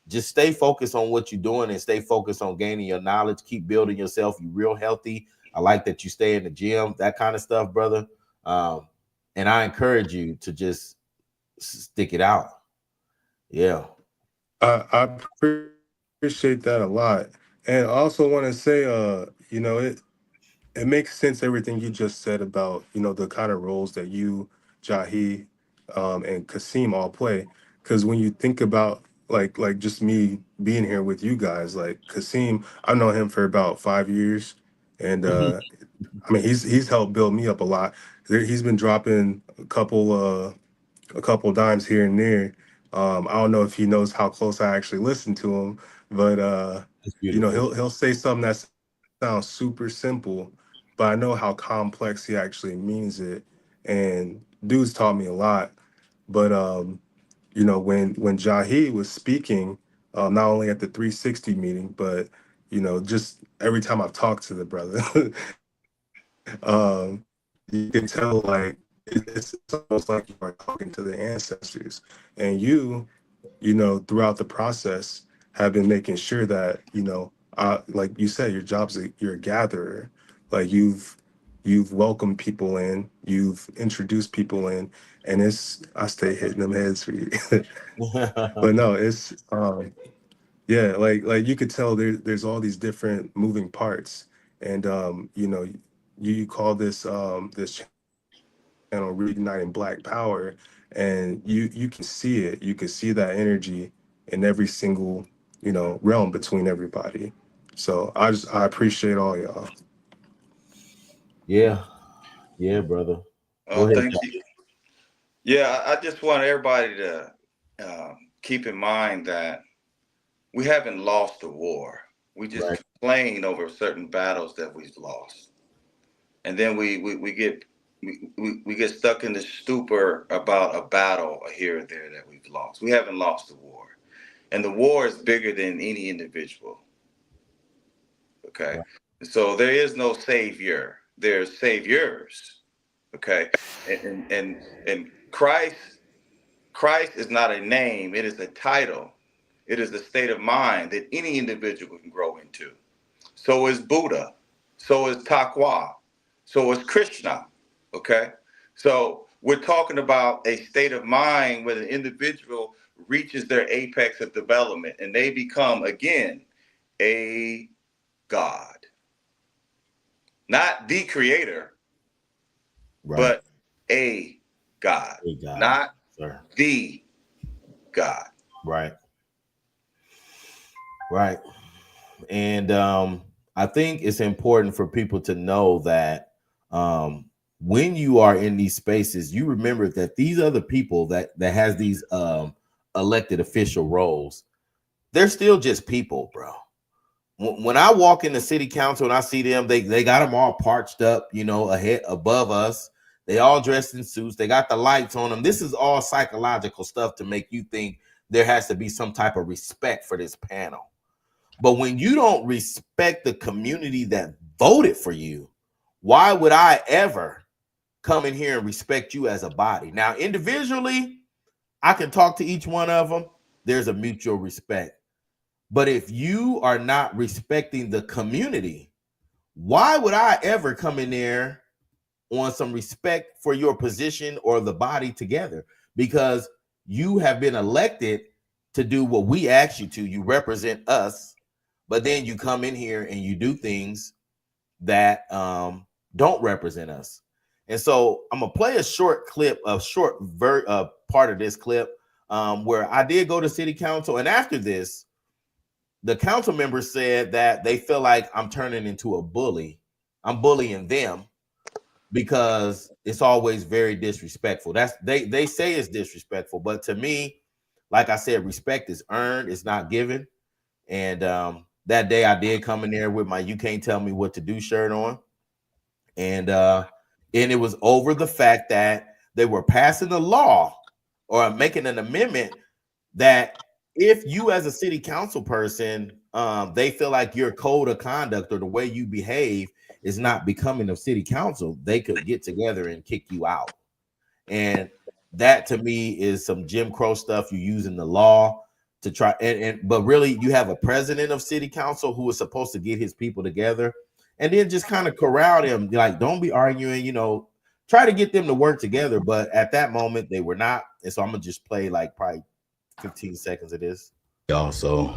just stay focused on what you're doing and stay focused on gaining your knowledge. Keep building yourself. You're real healthy. I like that you stay in the gym, that kind of stuff, brother. And I encourage you to just stick it out. Yeah. I appreciate that a lot. And I also want to say, you know, it makes sense, everything you just said about, you know, the kind of roles that you, Jahi, and Kasim all play. Because when you think about like just me being here with you guys, like Kasim, I've known him for about 5 years, and I mean he's helped build me up a lot. He's been dropping a couple dimes here and there. I don't know if he knows how close I actually listen to him, but you know, he'll say something that sounds super simple, but I know how complex he actually means it. And dude's taught me a lot. But you know, when Jahi was speaking, not only at the 360 meeting, but you know, just every time I've talked to the brother, you can tell, like it's almost like you are talking to the ancestors. And you know, throughout the process, have been making sure that, you know, like you said, your job's you're a gatherer. Like you've welcomed people in, you've introduced people in, and I stay hitting them heads for you. But no, it's yeah, like you could tell there's all these different moving parts. And you call this channel Reigniting Black Power, and you can see it. You can see that energy in every single, realm between everybody. So I appreciate all y'all. Yeah, yeah, brother. Go ahead. Thank you. Yeah, I just want everybody to keep in mind that we haven't lost the war. We just Right. complain over certain battles that we've lost, and then we get stuck in the stupor about a battle here or there that we've lost. We haven't lost the war, and the war is bigger than any individual. Okay, Right. so there is no savior. There's saviors. Okay, and Christ is not a name, it is a title. It is a state of mind that any individual can grow into. So is Buddha. So is Taqwa. So is Krishna. Okay? So we're talking about a state of mind where the individual reaches their apex of development and they become, again, a God. Not the creator, Right. but a God. Hey, God. Not Sir. the God. Right. Right. And I think it's important for people to know that when you are in these spaces, you remember that these other people that has these elected official roles, they're still just people, bro. When I walk in the city council and I see them, they got them all parched up, ahead above us. They all dressed in suits. They got the lights on them. This is all psychological stuff to make you think there has to be some type of respect for this panel. But when you don't respect the community that voted for you, why would I ever come in here and respect you as a body? Now, individually, I can talk to each one of them. There's a mutual respect. But if you are not respecting the community, why would I ever come in there on some respect for your position or the body together? Because you have been elected to do what we asked you to. You represent us, but then you come in here and you do things that don't represent us. And so I'm gonna play a short clip, part of this clip where I did go to city council, and after this, the council members said that they feel like I'm turning into a bully. I'm bullying them because it's always very disrespectful. They say it's disrespectful, but to me, like I said, respect is earned, it's not given. And that day I did come in there with my "You Can't Tell Me What to Do" shirt on. And it was over the fact that they were passing a law or making an amendment that if you as a city council person, they feel like your code of conduct or the way you behave is not becoming of city council, they could get together and kick you out. And that to me is some Jim Crow stuff. You using the law to try but really you have a president of city council who is supposed to get his people together and then just kind of corral them, like, don't be arguing, try to get them to work together. But at that moment they were not. And so I'm gonna just play like probably 15 seconds of this. Y'all, so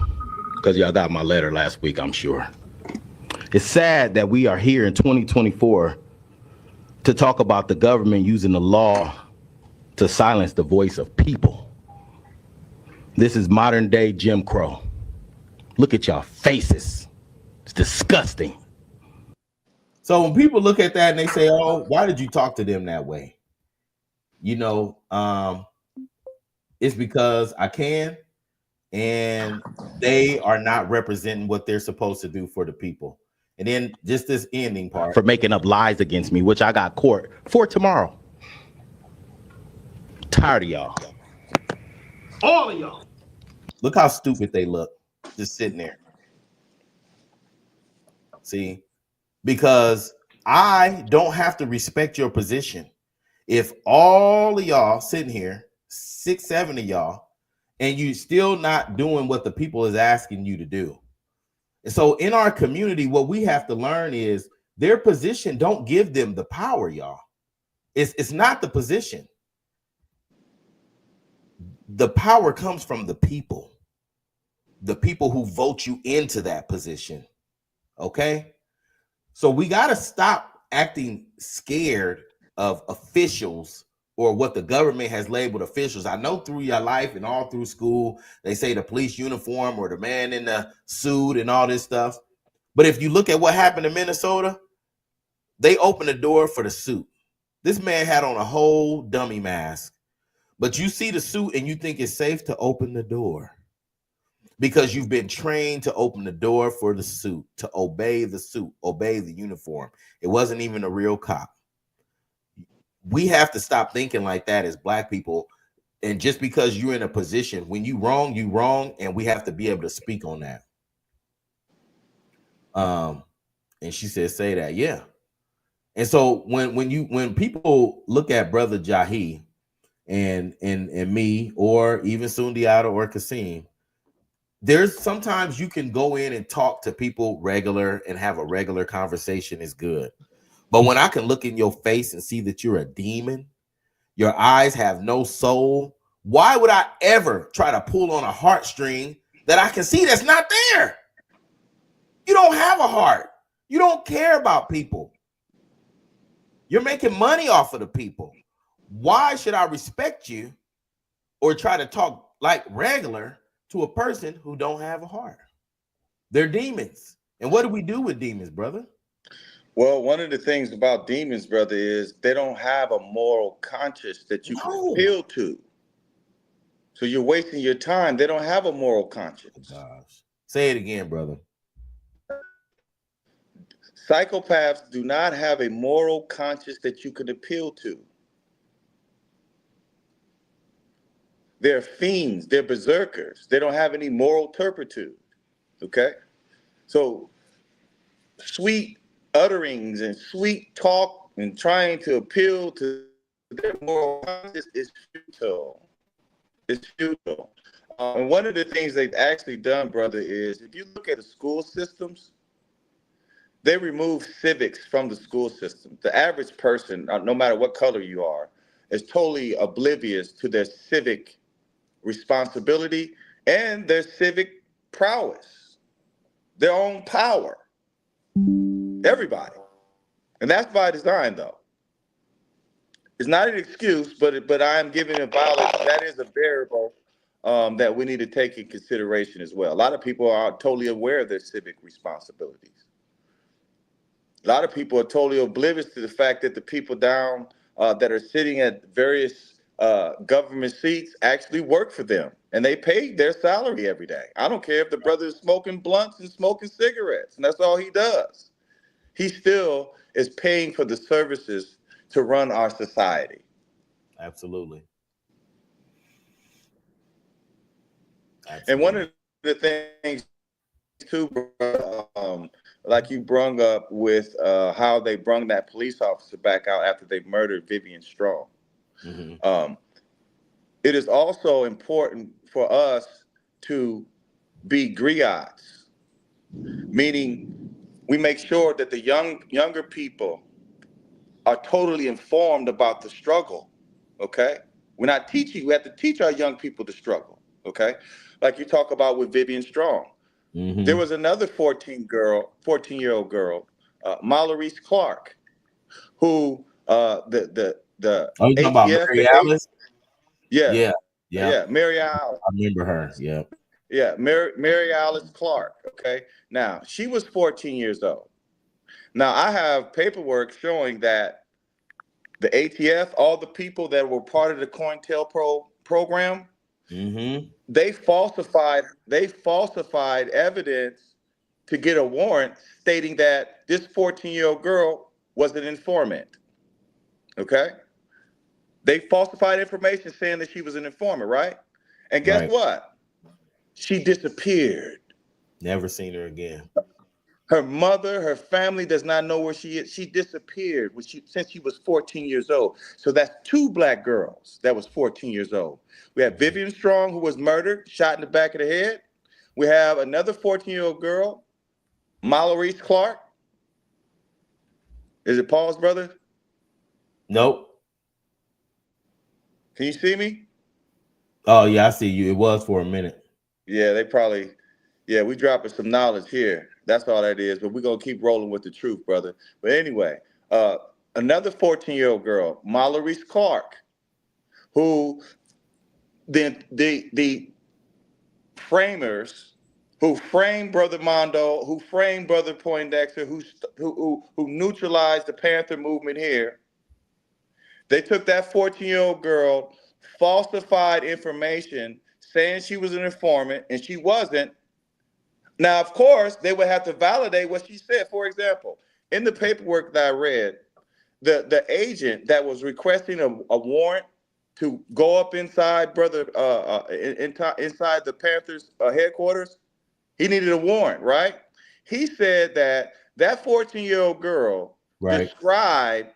because y'all got my letter last week, I'm sure. It's sad that we are here in 2024 to talk about the government using the law to silence the voice of people. This is modern day Jim Crow. Look at y'all faces. It's disgusting. So when people look at that and they say, "Oh, why did you talk to them that way?" It's because I can, and they are not representing what they're supposed to do for the people. And then just this ending part. For making up lies against me, which I got court for tomorrow. Tired of y'all. All of y'all. Look how stupid they look, just sitting there. See? Because I don't have to respect your position. If all of y'all sitting here, 6, 7 of y'all, and you still not doing what the people is asking you to do. And so in our community, what we have to learn is Their position don't give them the power, y'all. It's not the position. The power comes from the people who vote you into that position. Okay? So we got to stop acting scared of officials or what the government has labeled officials. I know through your life and all through school, they say the police uniform or the man in the suit and all this stuff. But if you look at what happened in Minnesota, they opened the door for the suit. This man had on a whole dummy mask, but you see the suit and you think it's safe to open the door because you've been trained to open the door for the suit, to obey the suit, obey the uniform. It wasn't even a real cop. We have to stop thinking like that as Black people. And just because you're in a position, when you wrong, and we have to be able to speak on that. And she said, say that, yeah. And so when people look at Brother Jahi and me, or even Sundiata or Kasim, there's sometimes you can go in and talk to people regular and have a regular conversation is good. But when I can look in your face and see that you're a demon, your eyes have no soul, why would I ever try to pull on a heartstring that I can see that's not there? You don't have a heart. You don't care about people. You're making money off of the people. Why should I respect you or try to talk like regular to a person who don't have a heart? They're demons. And what do we do with demons, brother? Well, one of the things about demons, brother, is they don't have a moral conscience that you can appeal to. So you're wasting your time. They don't have a moral conscience. Oh, gosh. Say it again, brother. Psychopaths do not have a moral conscience that you can appeal to. They're fiends. They're berserkers. They don't have any moral turpitude. Okay? So sweet utterings and sweet talk and trying to appeal to their moral conscience is futile. It's futile. And one of the things they've actually done, brother, is if you look at the school systems, they remove civics from the school system. The average person, no matter what color you are, is totally oblivious to their civic responsibility and their civic prowess, their own power. Everybody. And that's by design, though. It's not an excuse, but I am giving a violence. That is a variable that we need to take in consideration as well. A lot of people are totally aware of their civic responsibilities. A lot of people are totally oblivious to the fact that the people down that are sitting at various government seats actually work for them, and they pay their salary every day. I don't care if the brother is smoking blunts and smoking cigarettes, and that's all he does. He still is paying for the services to run our society. Absolutely. And one of the things too, like you brung up with how they brung that police officer back out after they murdered Vivian Strong. Mm-hmm. It is also important for us to be griots, meaning we make sure that the younger people are totally informed about the struggle. Okay, we're not teaching. We have to teach our young people the struggle. Okay, like you talk about with Vivian Strong. Mm-hmm. There was another 14-year-old girl, Mallory Clark, who the you talking about Mary Alice? Yeah, Mary Alice. I remember her. Yeah. Yeah, Mary Alice Clark. Okay, now she was 14 years old. Now I have paperwork showing that the ATF, all the people that were part of the COINTELPRO program, mm-hmm. they falsified evidence to get a warrant stating that this 14-year-old girl was an informant. Okay? They falsified information saying that she was an informant, right? And guess what? She disappeared. Never seen her again. Her mother, her family does not know where she is. She disappeared since she was 14 years old. So that's two black girls that was 14 years old. We have Vivian Strong, who was murdered, shot in the back of the head. We have another 14-year-old girl, Mallory Clark, Is it paused, brother? Nope. Can you see me? Oh yeah, I see you. It was for a minute. Yeah, they probably. Yeah, we dropping some knowledge here. That's all that is. But we're gonna keep rolling with the truth, brother. But anyway, another 14-year-old girl, Mallory Clark, who the framers who framed Brother Mondo, who framed Brother Poindexter, who neutralized the Panther movement here. They took that 14-year-old girl, falsified information, saying she was an informant, and she wasn't. Now, of course, they would have to validate what she said. For example, in the paperwork that I read, the agent that was requesting a warrant to go up inside inside the Panthers headquarters, he needed a warrant, right? He said that 14-year-old girl Right. described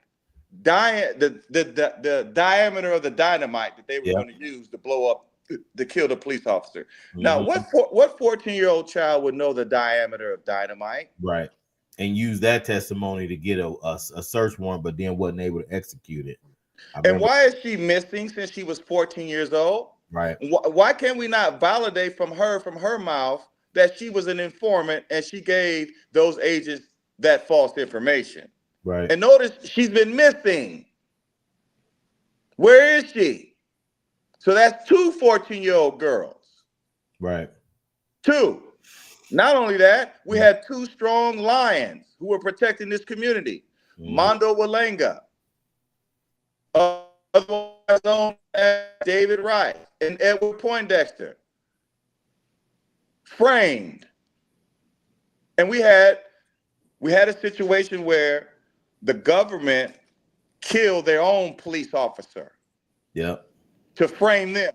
the diameter of the dynamite that they were Yep. going to use to blow up to kill the police officer. Now, Mm-hmm. what 14-year-old child would know the diameter of dynamite? Right. And use that testimony to get a search warrant, but then wasn't able to execute it. I And remember. why is she missing since she was 14 years old? Right. Why can't we not validate from her mouth that she was an informant and she gave those agents that false information? Right. And notice she's been missing. Where is she? So that's two 14-year-old girls. Right. Two. Not only that, we had two strong lions who were protecting this community. Mondo Walenga, otherwise known as David Rice, and Edward Poindexter, framed. And we had a situation where the government killed their own police officer. Yep. To frame them.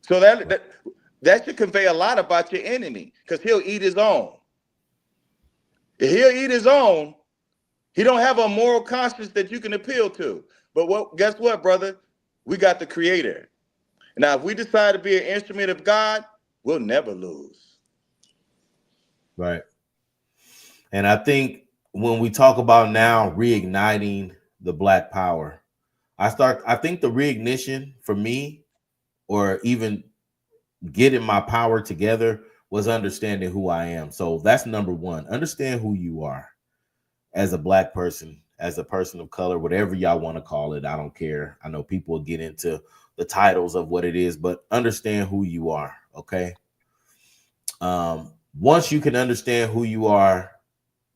So that should convey a lot about your enemy, because he'll eat his own. If he'll eat his own, he don't have a moral conscience that you can appeal to. But guess what, brother? We got the Creator. Now, if we decide to be an instrument of God, we'll never lose. Right. And I think when we talk about now reigniting the Black power, I think the reignition for me, or even getting my power together, was understanding who I am. So that's number one. Understand who you are as a Black person, as a person of color, whatever y'all want to call it. I don't care. I know people will get into the titles of what it is, but understand who you are. Okay. Once you can understand who you are,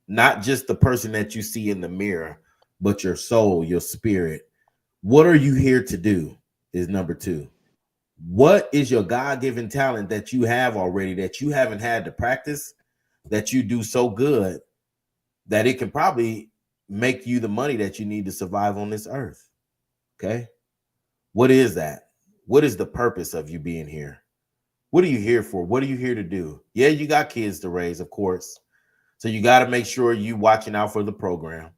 not just the person that you see in the mirror, but your soul, your spirit. What are you here to do is number two. What is your God-given talent that you have already that you haven't had to practice, that you do so good that it can probably make you the money that you need to survive on this earth? Okay. What is that? What is the purpose of you being here? What are you here for? What are you here to do? Yeah, you got kids to raise, of course. So you got to make sure you watching out for the program.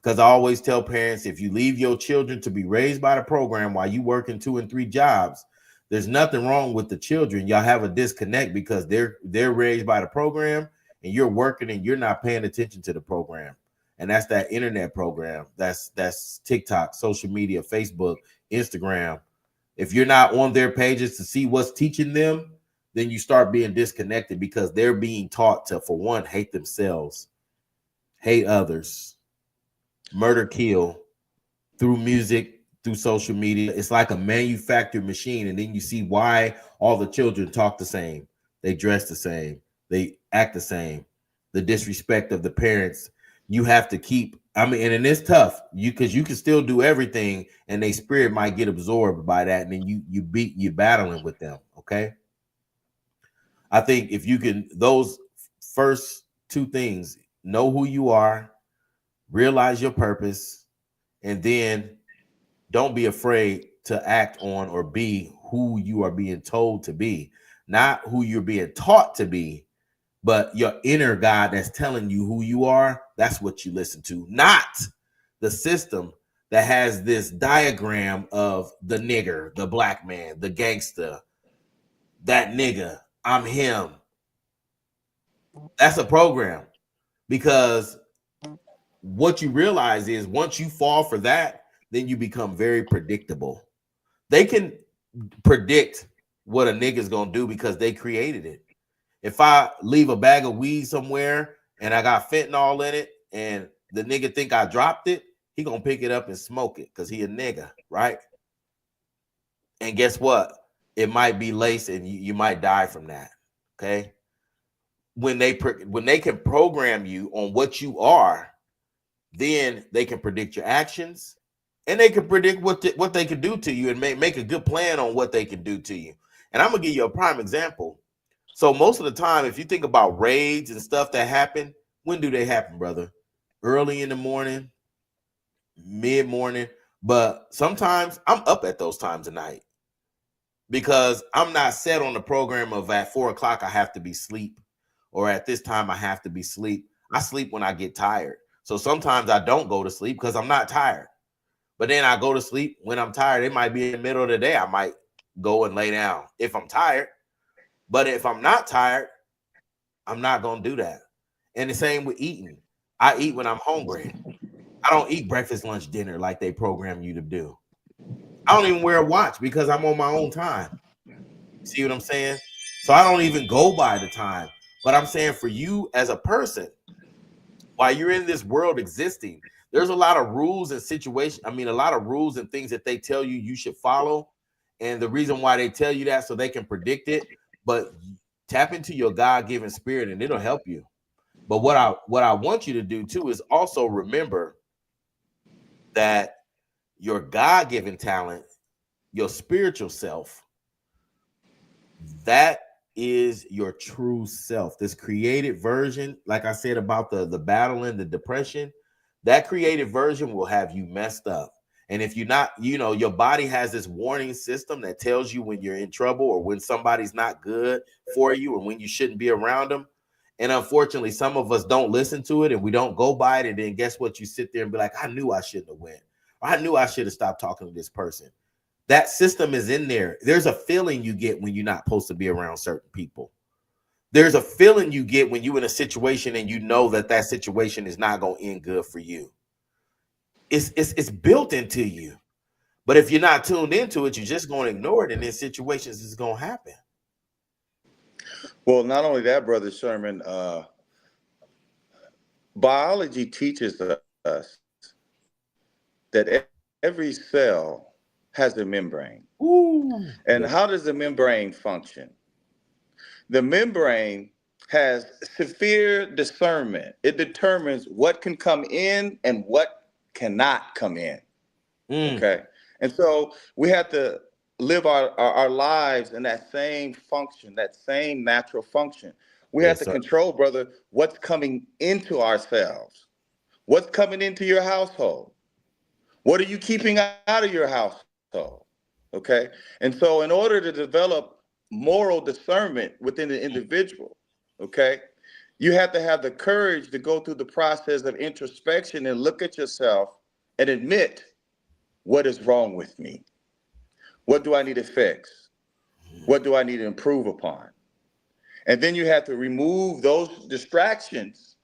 Because I always tell parents, if you leave your children to be raised by the program while you working 2 and 3 jobs, there's nothing wrong with the children. Y'all have a disconnect because they're raised by the program and you're working and you're not paying attention to the program. And that's that internet program. That's TikTok, social media, Facebook, Instagram. If you're not on their pages to see what's teaching them, then you start being disconnected because they're being taught to, for one, hate themselves, hate others, murder, kill through music, through social media. It's like a manufactured machine. And then you see why all the children talk the same. They dress the same. They act the same. The disrespect of the parents. You have to keep, and it's tough. Because you can still do everything and their spirit might get absorbed by that. And then you're battling with them. Okay. I think if you can, those first two things, know who you are, realize your purpose, and then don't be afraid to act on or be who you are being told to be, not who you're being taught to be, but your inner God that's telling you who you are. That's what you listen to, not the system that has this diagram of the nigger, the black man, the gangster, that nigga, I'm him. That's a program, because what you realize is once you fall for that, then you become very predictable. They can predict what a nigga's gonna do because they created it. If I leave a bag of weed somewhere and I got fentanyl in it and the nigga think I dropped it, he gonna pick it up and smoke it because he a nigga, right? And guess what? It might be laced and you might die from that. Okay. When they can program you on what you are, then they can predict your actions and they can predict what they can do to you and make a good plan on what they can do to you. And I'm gonna give you a prime example. So most of the time, if you think about raids and stuff that happen, when do they happen, brother? Early in the morning, mid-morning, but sometimes I'm up at those times of night because I'm not set on the program of at 4 o'clock I have to be asleep or at this time I have to be asleep. I sleep when I get tired. So sometimes I don't go to sleep because I'm not tired. But then I go to sleep when I'm tired. It might be in the middle of the day. I might go and lay down if I'm tired. But if I'm not tired, I'm not going to do that. And the same with eating. I eat when I'm hungry. I don't eat breakfast, lunch, dinner like they program you to do. I don't even wear a watch because I'm on my own time. See what I'm saying? So I don't even go by the time. But I'm saying for you as a person, while you're in this world existing, there's a lot of rules and situations. I mean, a lot of rules and things that they tell you should follow. And the reason why they tell you that so they can predict it. But tap into your God-given spirit and it'll help you. But what I want you to do too is also remember that your God-given talent, your spiritual self, that is your true self. This created version, like I said about the battle and the depression, that created version will have you messed up. And if you're not, your body has this warning system that tells you when you're in trouble or when somebody's not good for you or when you shouldn't be around them. And unfortunately, some of us don't listen to it and we don't go by it. And then guess what? You sit there and be like, I knew I shouldn't have went. Or I knew I should have stopped talking to this person. That system is in there. There's a feeling you get when you're not supposed to be around certain people. There's a feeling you get when you're in a situation and you know that situation is not going to end good for you. It's built into you. But if you're not tuned into it, you're just going to ignore it. And then situations is going to happen. Well, not only that, Brother Sherman, biology teaches us that every cell has a membrane. Ooh, and yeah. how does the membrane function? The membrane has severe discernment. It determines what can come in and what cannot come in. Okay. And so we have to live our lives in that same function, that same natural function. We have to control, brother, what's coming into ourselves. What's coming into your household? What are you keeping out of your household? Okay. And so in order to develop moral discernment within the individual, okay, you have to have the courage to go through the process of introspection and look at yourself and admit, what is wrong with me? What do I need to fix? What do I need to improve upon? And then you have to remove those distractions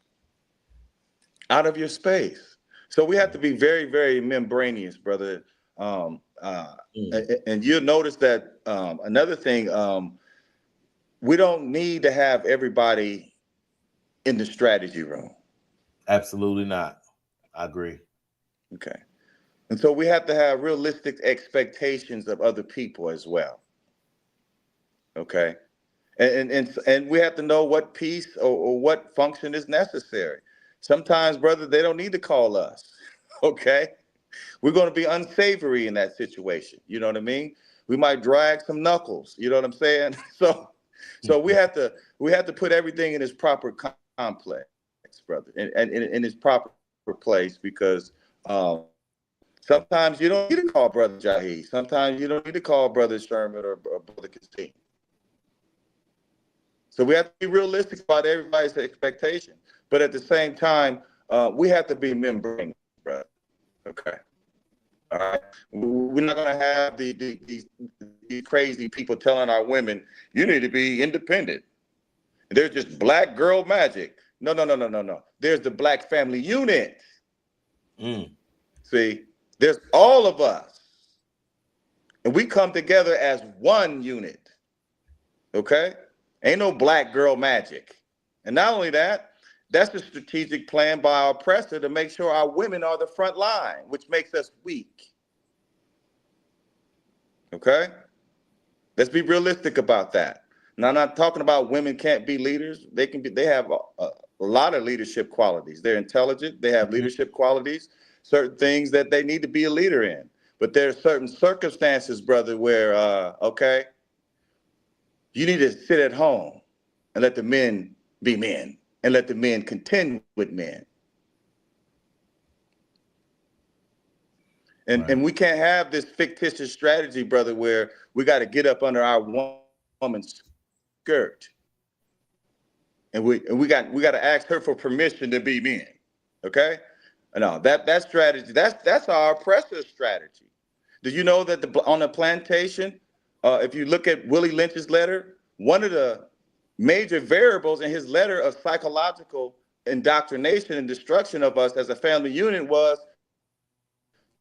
out of your space. So we have to be very, very membraneous, brother. And you'll notice that another thing, we don't need to have everybody in the strategy room. Absolutely not. I agree. Okay. And so we have to have realistic expectations of other people as well. Okay. And we have to know what piece or what function is necessary. Sometimes, brother, they don't need to call us. Okay. We're going to be unsavory in that situation. You know what I mean? We might drag some knuckles. You know what I'm saying? So we have to put everything in its proper complex, brother, and in its proper place, because sometimes you don't need to call Brother Jahi. Sometimes you don't need to call Brother Sherman or Brother Kasim. So we have to be realistic about everybody's expectation. But at the same time, we have to be membrane, brother. Okay. All right. We're not going to have these crazy people telling our women, you need to be independent. There's just black girl magic. No. There's the black family unit. See, there's all of us, and we come together as one unit. Okay? Ain't no black girl magic. And not only that, that's a strategic plan by our oppressor to make sure our women are the front line, which makes us weak. Okay? Let's be realistic about that. Now, I'm not talking about women can't be leaders. They can be. They have a lot of leadership qualities. They're intelligent. They have leadership qualities. Certain things that they need to be a leader in. But there are certain circumstances, brother, where okay, you need to sit at home and let the men be men and let the men contend with men. And we can't have this fictitious strategy, brother, where we got to get up under our woman's skirt. And we got to ask her for permission to be men. Okay? No, that strategy, that's our oppressor's strategy. Do you know that on the plantation, if you look at Willie Lynch's letter, one of the major variables in his letter of psychological indoctrination and destruction of us as a family unit was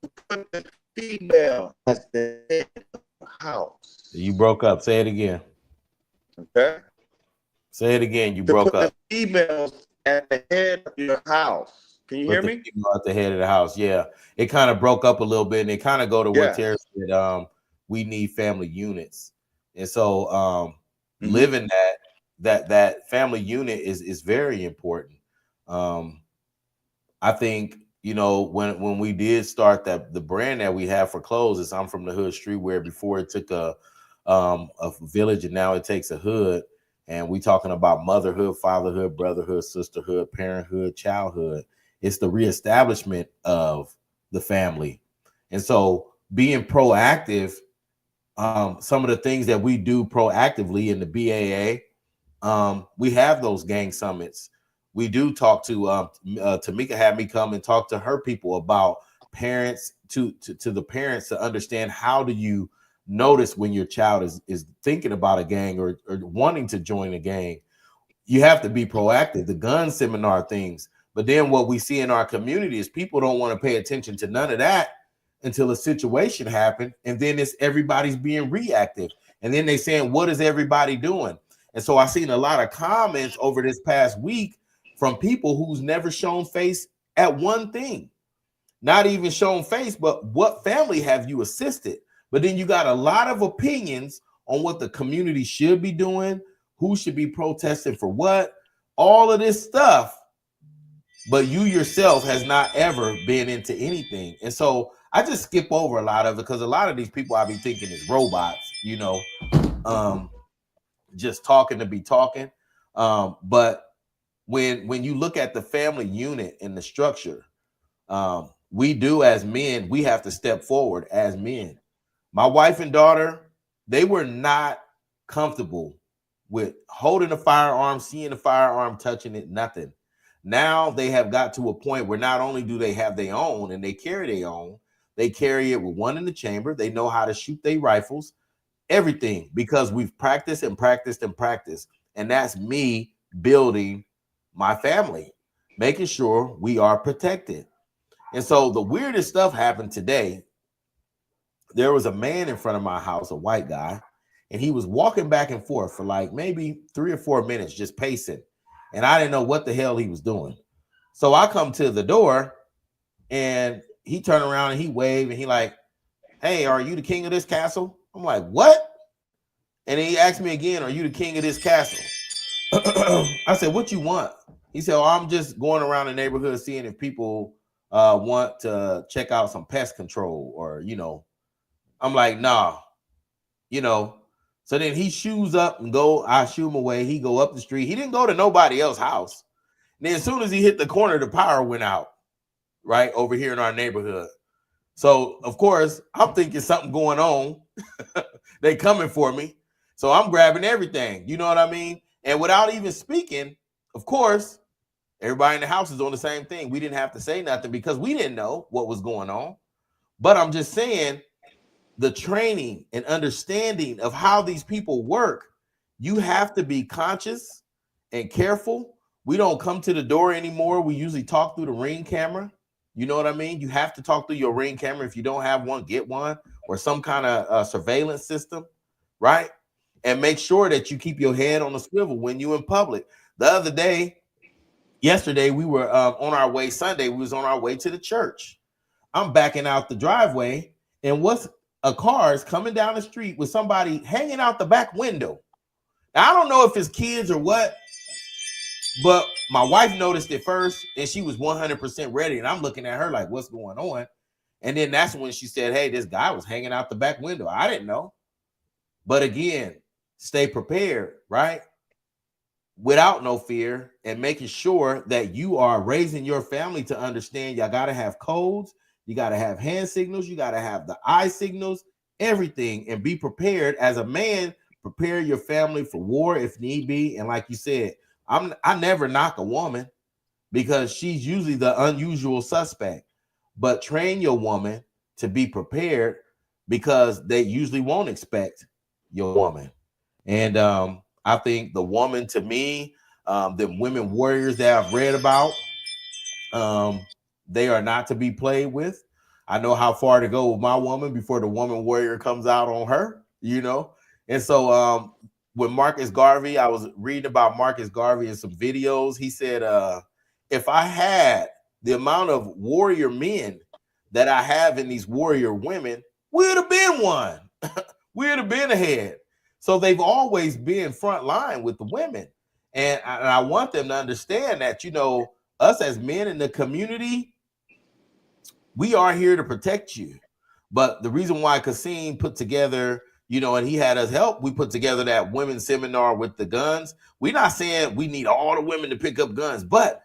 to put the female as the head of the house. You broke up. Say it again. Okay? Say it again. You to broke put up. The females at the head of your house. Can you hear me? At the head of the house. Yeah. It kind of broke up a little bit, and it kind of go to what Terry said. We need family units. And so living that family unit is very important. I think, you know, when we did start the brand that we have for clothes is I'm from the hood streetwear. Before it took a village, and now it takes a hood. And we talking about motherhood, fatherhood, brotherhood, sisterhood, parenthood, childhood. It's the reestablishment of the family. And so being proactive, some of the things that we do proactively in the BAA, we have those gang summits. We do talk to Tamika had me come and talk to her people about parents to the parents to understand how do you notice when your child is thinking about a gang or wanting to join a gang. You have to be proactive. The gun seminar things. But then what we see in our community is people don't want to pay attention to none of that until a situation happened. And then it's everybody's being reactive. And then they saying, what is everybody doing? And so I've seen a lot of comments over this past week from people who's never shown face at one thing. Not even shown face, but what family have you assisted? But then you got a lot of opinions on what the community should be doing, who should be protesting for what, all of this stuff. But you yourself has not ever been into anything. And so I just skip over a lot of it because a lot of these people I be thinking is robots, you know, just talking to be talking. But when you look at the family unit and the structure, we do as men, we have to step forward as men. My wife and daughter, they were not comfortable with holding a firearm, seeing the firearm, touching it, nothing. Now they have got to a point where not only do they have their own and they carry their own, they carry it with one in the chamber. They know how to shoot their rifles, everything, because we've practiced and practiced and practiced. And that's me building my family, making sure we are protected. And so the weirdest stuff happened today. There was a man in front of my house, a white guy, and he was walking back and forth for like maybe 3 or 4 minutes, just pacing. And I didn't know what the hell he was doing. So I come to the door and he turned around and he waved and he like, hey, are you the king of this castle? I'm like, what? And then he asked me again, are you the king of this castle? I said, what you want? He said, oh, I'm just going around the neighborhood seeing if people want to check out some pest control or, you know. I'm like, nah, you know. So then he shoes up and go. I shoo him away. He go up the street. He didn't go to nobody else's house. And then as soon as he hit the corner, the power went out right over here in our neighborhood. So, of course, I'm thinking something going on. They coming for me. So I'm grabbing everything. You know what I mean? And without even speaking, of course, everybody in the house is on the same thing. We didn't have to say nothing because we didn't know what was going on. But I'm just saying, the training and understanding of how these people work, you have to be conscious and careful. We don't come to the door anymore. We usually talk through the Ring camera. You know what I mean? You have to talk through your Ring camera. If you don't have one, get one, or some kind of surveillance system, right? And make sure that you keep your head on the swivel when you're in public. The other day, yesterday, we were on our way. Sunday, we was on our way to the church. I'm backing out the driveway, and what's a car is coming down the street with somebody hanging out the back window. Now, I don't know if it's kids or what, but my wife noticed it first, and she was 100% ready. And I'm looking at her like, what's going on? And then that's when she said, hey, this guy was hanging out the back window. I didn't know. But again, stay prepared, right? Without no fear, and making sure that you are raising your family to understand y'all got to have codes. You got to have hand signals. You got to have the eye signals, everything, and be prepared as a man. Prepare your family for war if need be. And like you said, I never knock a woman because she's usually the unusual suspect. But train your woman to be prepared because they usually won't expect your woman. And I think the woman, to me, the women warriors that I've read about, they are not to be played with. I know how far to go with my woman before the woman warrior comes out on her, you know. And so with Marcus Garvey, I was reading about Marcus Garvey in some videos. He said, if I had the amount of warrior men that I have in these warrior women, we'd have been one. We'd have been ahead. So they've always been front line with the women. And I want them to understand that, you know, us as men in the community, we are here to protect you. But the reason why Kasim put together, you know, and he had us help, we put together that women's seminar with the guns. We're not saying we need all the women to pick up guns, but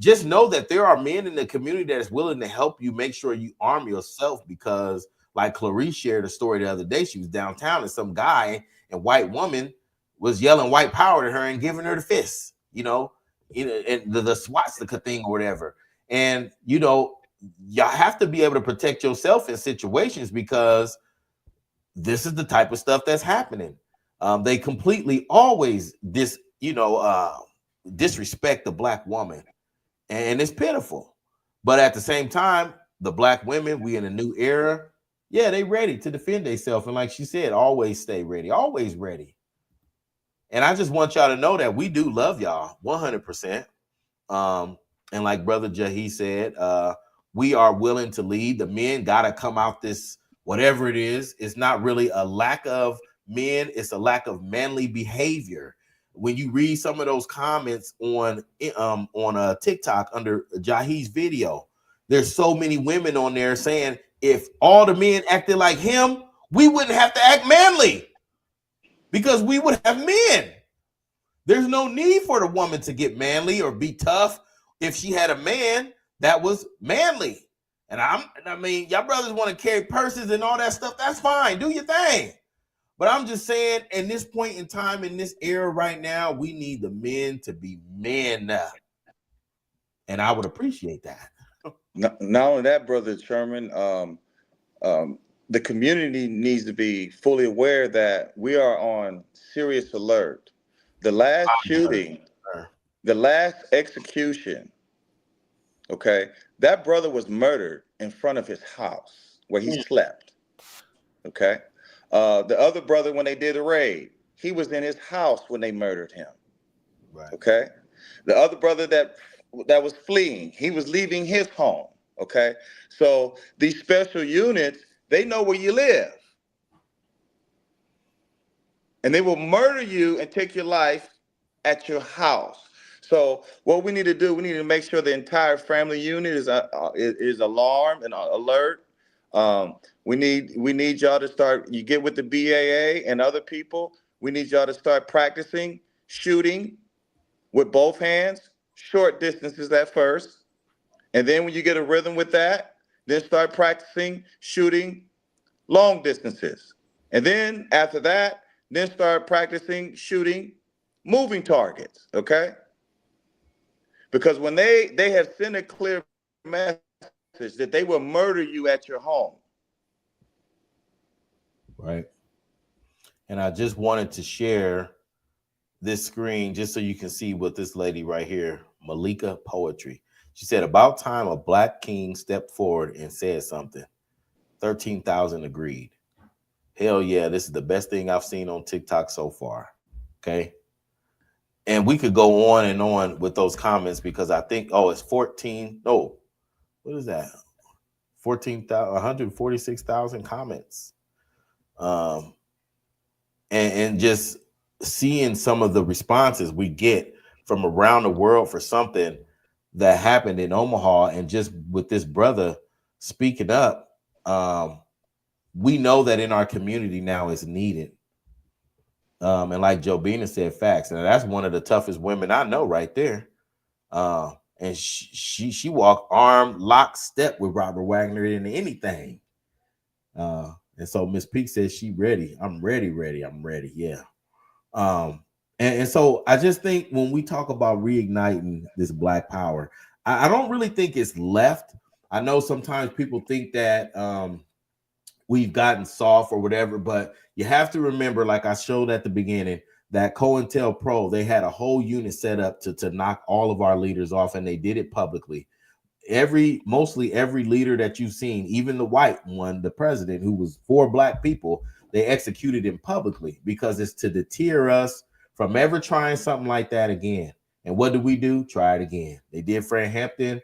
just know that there are men in the community that is willing to help you make sure you arm yourself, because like Clarice shared a story the other day, she was downtown and some guy and white woman was yelling white power to her and giving her the fist, you know, and the swastika thing or whatever. And, you know, y'all have to be able to protect yourself in situations because this is the type of stuff that's happening. They completely always disrespect the black woman. And it's pitiful. But at the same time, the black women, we in a new era. Yeah, they ready to defend themselves. And like she said, always stay ready, always ready. And I just want y'all to know that we do love y'all 100%. And like Brother Jahi said, we are willing to lead. The men got to come out this, whatever it is. It's not really a lack of men. It's a lack of manly behavior. When you read some of those comments on TikTok under Jahi's video, there's so many women on there saying, if all the men acted like him, we wouldn't have to act manly because we would have men. There's no need for the woman to get manly or be tough if she had a man that was manly. And I mean, y'all brothers want to carry purses and all that stuff. That's fine. Do your thing. But I'm just saying, in this point in time, in this era right now, we need the men to be men. And I would appreciate that. Not only that, Brother Sherman, the community needs to be fully aware that we are on serious alert. The last shooting, the last execution, okay, that brother was murdered in front of his house where he slept, okay? The other brother, when they did a raid, he was in his house when they murdered him, Right. okay? The other brother that was fleeing, he was leaving his home, okay? So these special units, they know where you live. And they will murder you and take your life at your house. So what we need to do, we need to make sure the entire family unit is alarmed and alert. We need y'all to start, you get with the BAA and other people, we need y'all to start practicing shooting with both hands, short distances at first. And then when you get a rhythm with that, then start practicing shooting long distances. And then after that, then start practicing shooting moving targets, okay? Because when they have sent a clear message that they will murder you at your home. Right. And I just wanted to share this screen just so you can see what this lady right here, Malika Poetry. She said, about time a black king stepped forward and said something. 13,000 agreed. Hell yeah, this is the best thing I've seen on TikTok so far. Okay. And we could go on and on with those comments because I think, it's 14. No, what is that? 146,000 comments. And just seeing some of the responses we get from around the world for something that happened in Omaha, and just with this brother speaking up, we know that in our community now is needed. And like Jobina said, facts, and that's one of the toughest women I know right there. And she walked arm lockstep with Robert Wagner in anything. And so Miss Peak says she ready. I'm ready. I'm ready. Yeah. And so I just think when we talk about reigniting this Black power, I don't really think it's left. I know sometimes people think that we've gotten soft or whatever, but you have to remember, like I showed at the beginning, that COINTELPRO, they had a whole unit set up to knock all of our leaders off, and they did it publicly. Mostly every leader that you've seen, even the white one, the president who was for Black people, they executed him publicly because it's to deter us from ever trying something like that again. And what did we do? Try it again. They did Fred Hampton,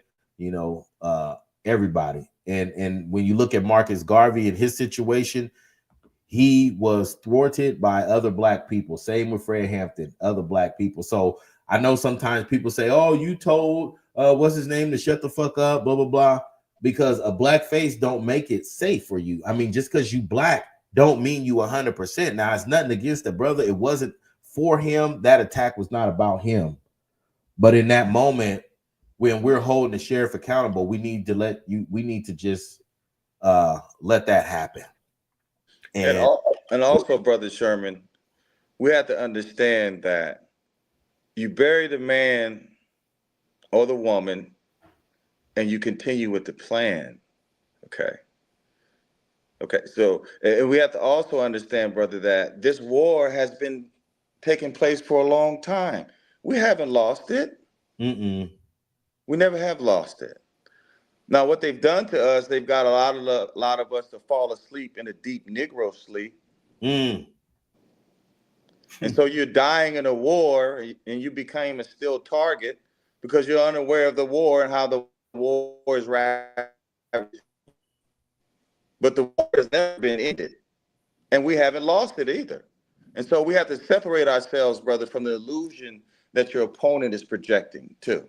everybody. And when you look at Marcus Garvey and his situation, he was thwarted by other Black people. Same with Fred Hampton, other Black people. So I know sometimes people say, oh, you told what's his name to shut the fuck up, blah, blah, blah, because a Black face don't make it safe for you. I mean, just because you Black don't mean you 100%. Now, it's nothing against the brother. It wasn't for him. That attack was not about him. But in that moment, when we're holding the sheriff accountable, we need to just let that happen. And also, Brother Sherman, we have to understand that you bury the man or the woman and you continue with the plan. Okay. So, and we have to also understand, brother, that this war has been taking place for a long time. We haven't lost it. Mm-mm. We never have lost it. Now, what they've done to us, they've got a lot of us to fall asleep in a deep Negro sleep. Mm. And so you're dying in a war and you became a still target because you're unaware of the war and how the war is ravaged. But the war has never been ended, and we haven't lost it either. And so we have to separate ourselves, brother, from the illusion that your opponent is projecting too.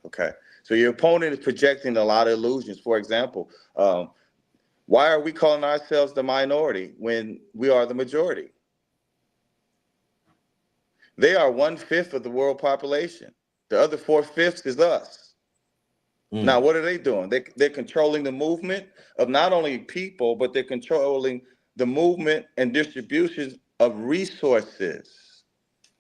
Okay. So your opponent is projecting a lot of illusions. For example, why are we calling ourselves the minority when we are the majority? They are 1/5 of the world population. The other 4/5 is us. Now, what are they doing? They're controlling the movement of not only people, but they're controlling the movement and distribution of resources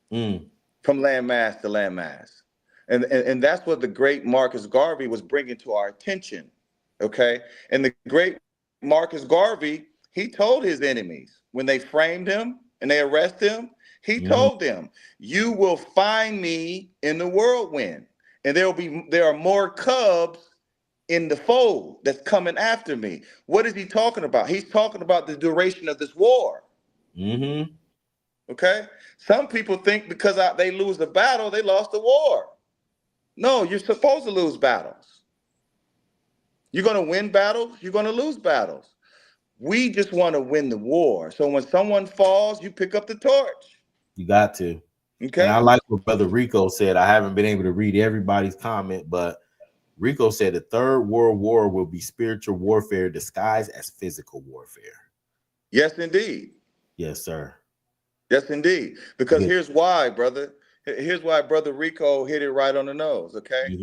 from landmass to landmass. And that's what the great Marcus Garvey was bringing to our attention, okay? And the great Marcus Garvey, he told his enemies when they framed him and they arrested him, he told them, you will find me in the whirlwind, and there are more cubs in the fold that's coming after me. What is he talking about? He's talking about the duration of this war. Okay? Some people think because they lose the battle, they lost the war. No, you're supposed to lose battles. You're going to win battles, you're going to lose battles. We just want to win the war. So when someone falls, you pick up the torch. You got to. Okay. And I like what Brother Rico said. I haven't been able to read everybody's comment, but Rico said the Third World War will be spiritual warfare disguised as physical warfare. Yes, indeed. Yes, sir. Yes, indeed. Because here's why, brother. Here's why Brother Rico hit it right on the nose, okay?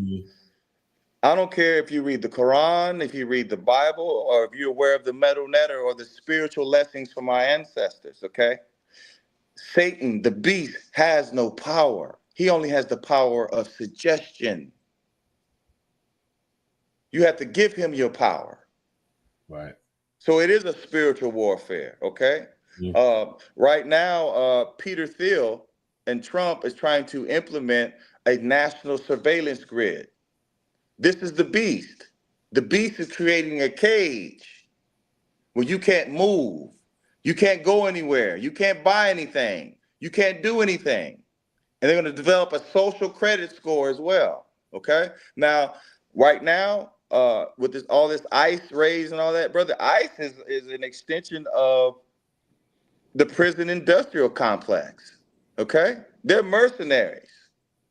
I don't care if you read the Quran, if you read the Bible, or if you're aware of the metal netter or the spiritual lessons from our ancestors, okay? Satan, the beast, has no power. He only has the power of suggestion. You have to give him your power. Right. So it is a spiritual warfare, okay? Right now, Peter Thiel and Trump is trying to implement a national surveillance grid. This is the beast. The beast is creating a cage where you can't move. You can't go anywhere. You can't buy anything. You can't do anything. And they're going to develop a social credit score as well. Okay. Now, right now, with this all this ICE raids and all that, brother, ICE is an extension of the prison industrial complex. Okay, they're mercenaries.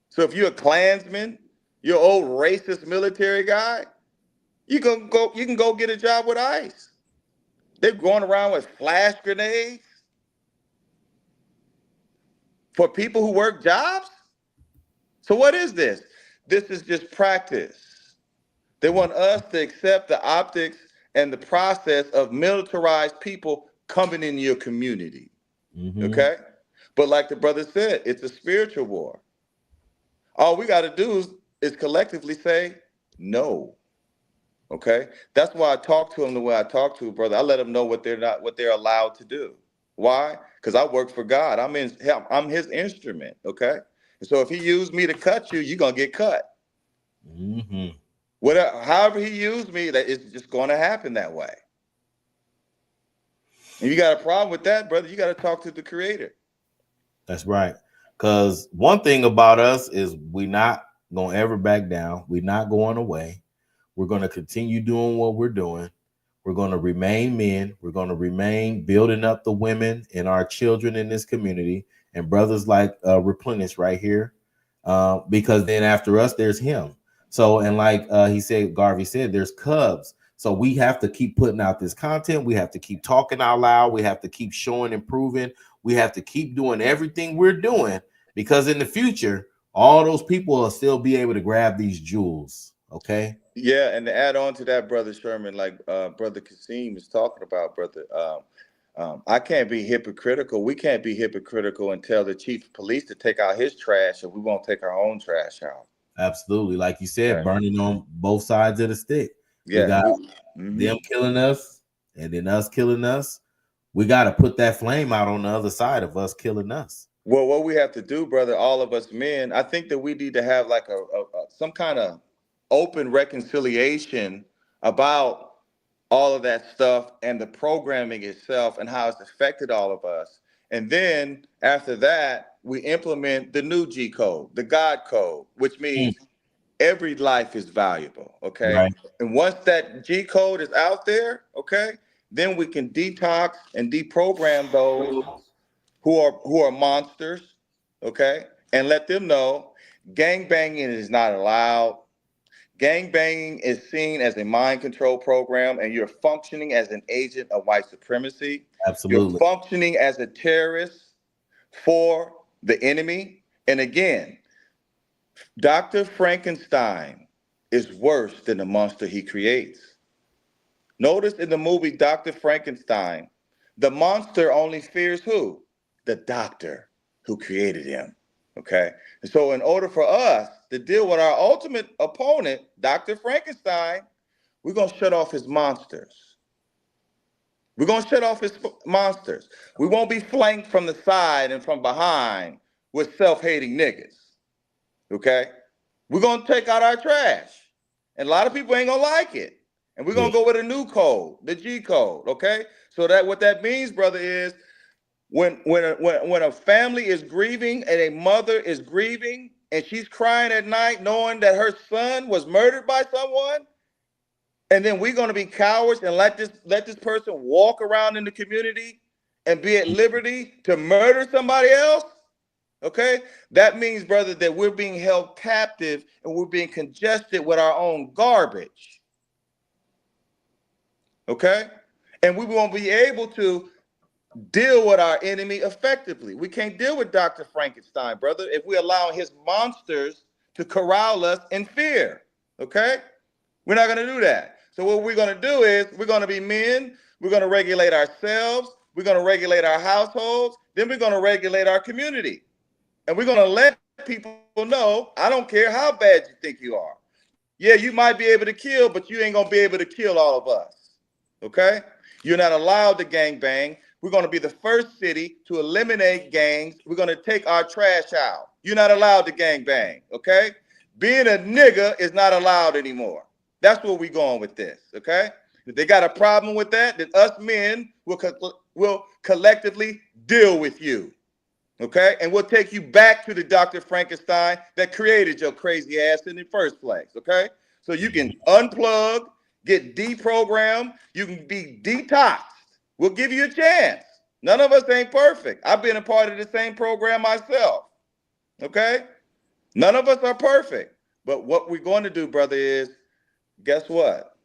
So if you're a Klansman, you're an old racist military guy, you can go get a job with ICE. They're going around with flash grenades for people who work jobs. So what is this? This is just practice. They want us to accept the optics and the process of militarized people coming in your community. Okay? But like the brother said, it's a spiritual war. All we got to do is collectively say no. Okay? That's why I talk to them the way I talk to, brother. I let them know what they're allowed to do. Why? Because I work for God. I'm his instrument. Okay? And so if he used me to cut you, you're gonna get cut. Whatever, however he used me, that it's just gonna happen that way. And you got a problem with that, brother, you got to talk to the creator. That's right. Because one thing about us is we're not going to ever back down. We're not going away. We're going to continue doing what we're doing. We're going to remain men. We're going to remain building up the women and our children in this community and brothers like Replenish right here. Because then after us, there's him. So, and like Garvey said, there's Cubs. So we have to keep putting out this content. We have to keep talking out loud. We have to keep showing and proving. We have to keep doing everything we're doing because in the future, all those people will still be able to grab these jewels. Okay. Yeah, and to add on to that, brother Sherman, like brother Kasim is talking about, brother, I can't be hypocritical. We can't be hypocritical and tell the chief of police to take out his trash, and we won't take our own trash out. Absolutely, like you said, burning on both sides of the stick. Yeah, we got them killing us, and then us killing us. We got to put that flame out on the other side of us killing us. Well, what we have to do, brother, all of us men, I think that we need to have like some kind of open reconciliation about all of that stuff and the programming itself and how it's affected all of us. And then after that, we implement the new G code, the God code, which means every life is valuable. Okay. Right. And once that G code is out there, okay, then we can detox and deprogram those who are monsters, okay, and let them know gang banging is not allowed. Gang banging is seen as a mind control program, and you're functioning as an agent of white supremacy. Absolutely. You're functioning as a terrorist for the enemy. And again, Dr. Frankenstein is worse than the monster he creates. Notice in the movie Dr. Frankenstein, the monster only fears who? The doctor who created him. Okay. And so in order for us to deal with our ultimate opponent, Dr. Frankenstein, we're going to shut off his monsters. We're going to shut off his monsters. We won't be flanked from the side and from behind with self-hating niggas. Okay. We're going to take out our trash. And a lot of people ain't going to like it. And we're going to go with a new code, the G code. Okay. So that what that means, brother, is when a family is grieving and a mother is grieving and she's crying at night knowing that her son was murdered by someone, and then we're going to be cowards and let this person walk around in the community and be at liberty to murder somebody else, okay? That means, brother, that we're being held captive and we're being congested with our own garbage, okay? And we won't be able to deal with our enemy effectively. We can't deal with Dr. Frankenstein, brother, if we allow his monsters to corral us in fear, okay? We're not going to do that. So what we're going to do is we're going to be men. We're going to regulate ourselves. We're going to regulate our households. Then we're going to regulate our community. And we're going to let people know, I don't care how bad you think you are. Yeah, you might be able to kill, but you ain't going to be able to kill all of us, okay? You're not allowed to gang bang. We're going to be the first city to eliminate gangs. We're going to take our trash out. You're not allowed to gang bang, okay? being a nigga is not allowed anymore. That's where we going with this, okay? If they got a problem with that, then us men will collectively deal with you, okay? And we'll take you back to the Dr. Frankenstein that created your crazy ass in the first place, okay? So you can unplug, get deprogrammed, you can be detoxed. We'll give you a chance. None of us ain't perfect. I've been a part of the same program myself, okay? None of us are perfect. But what we're going to do, brother, is guess what?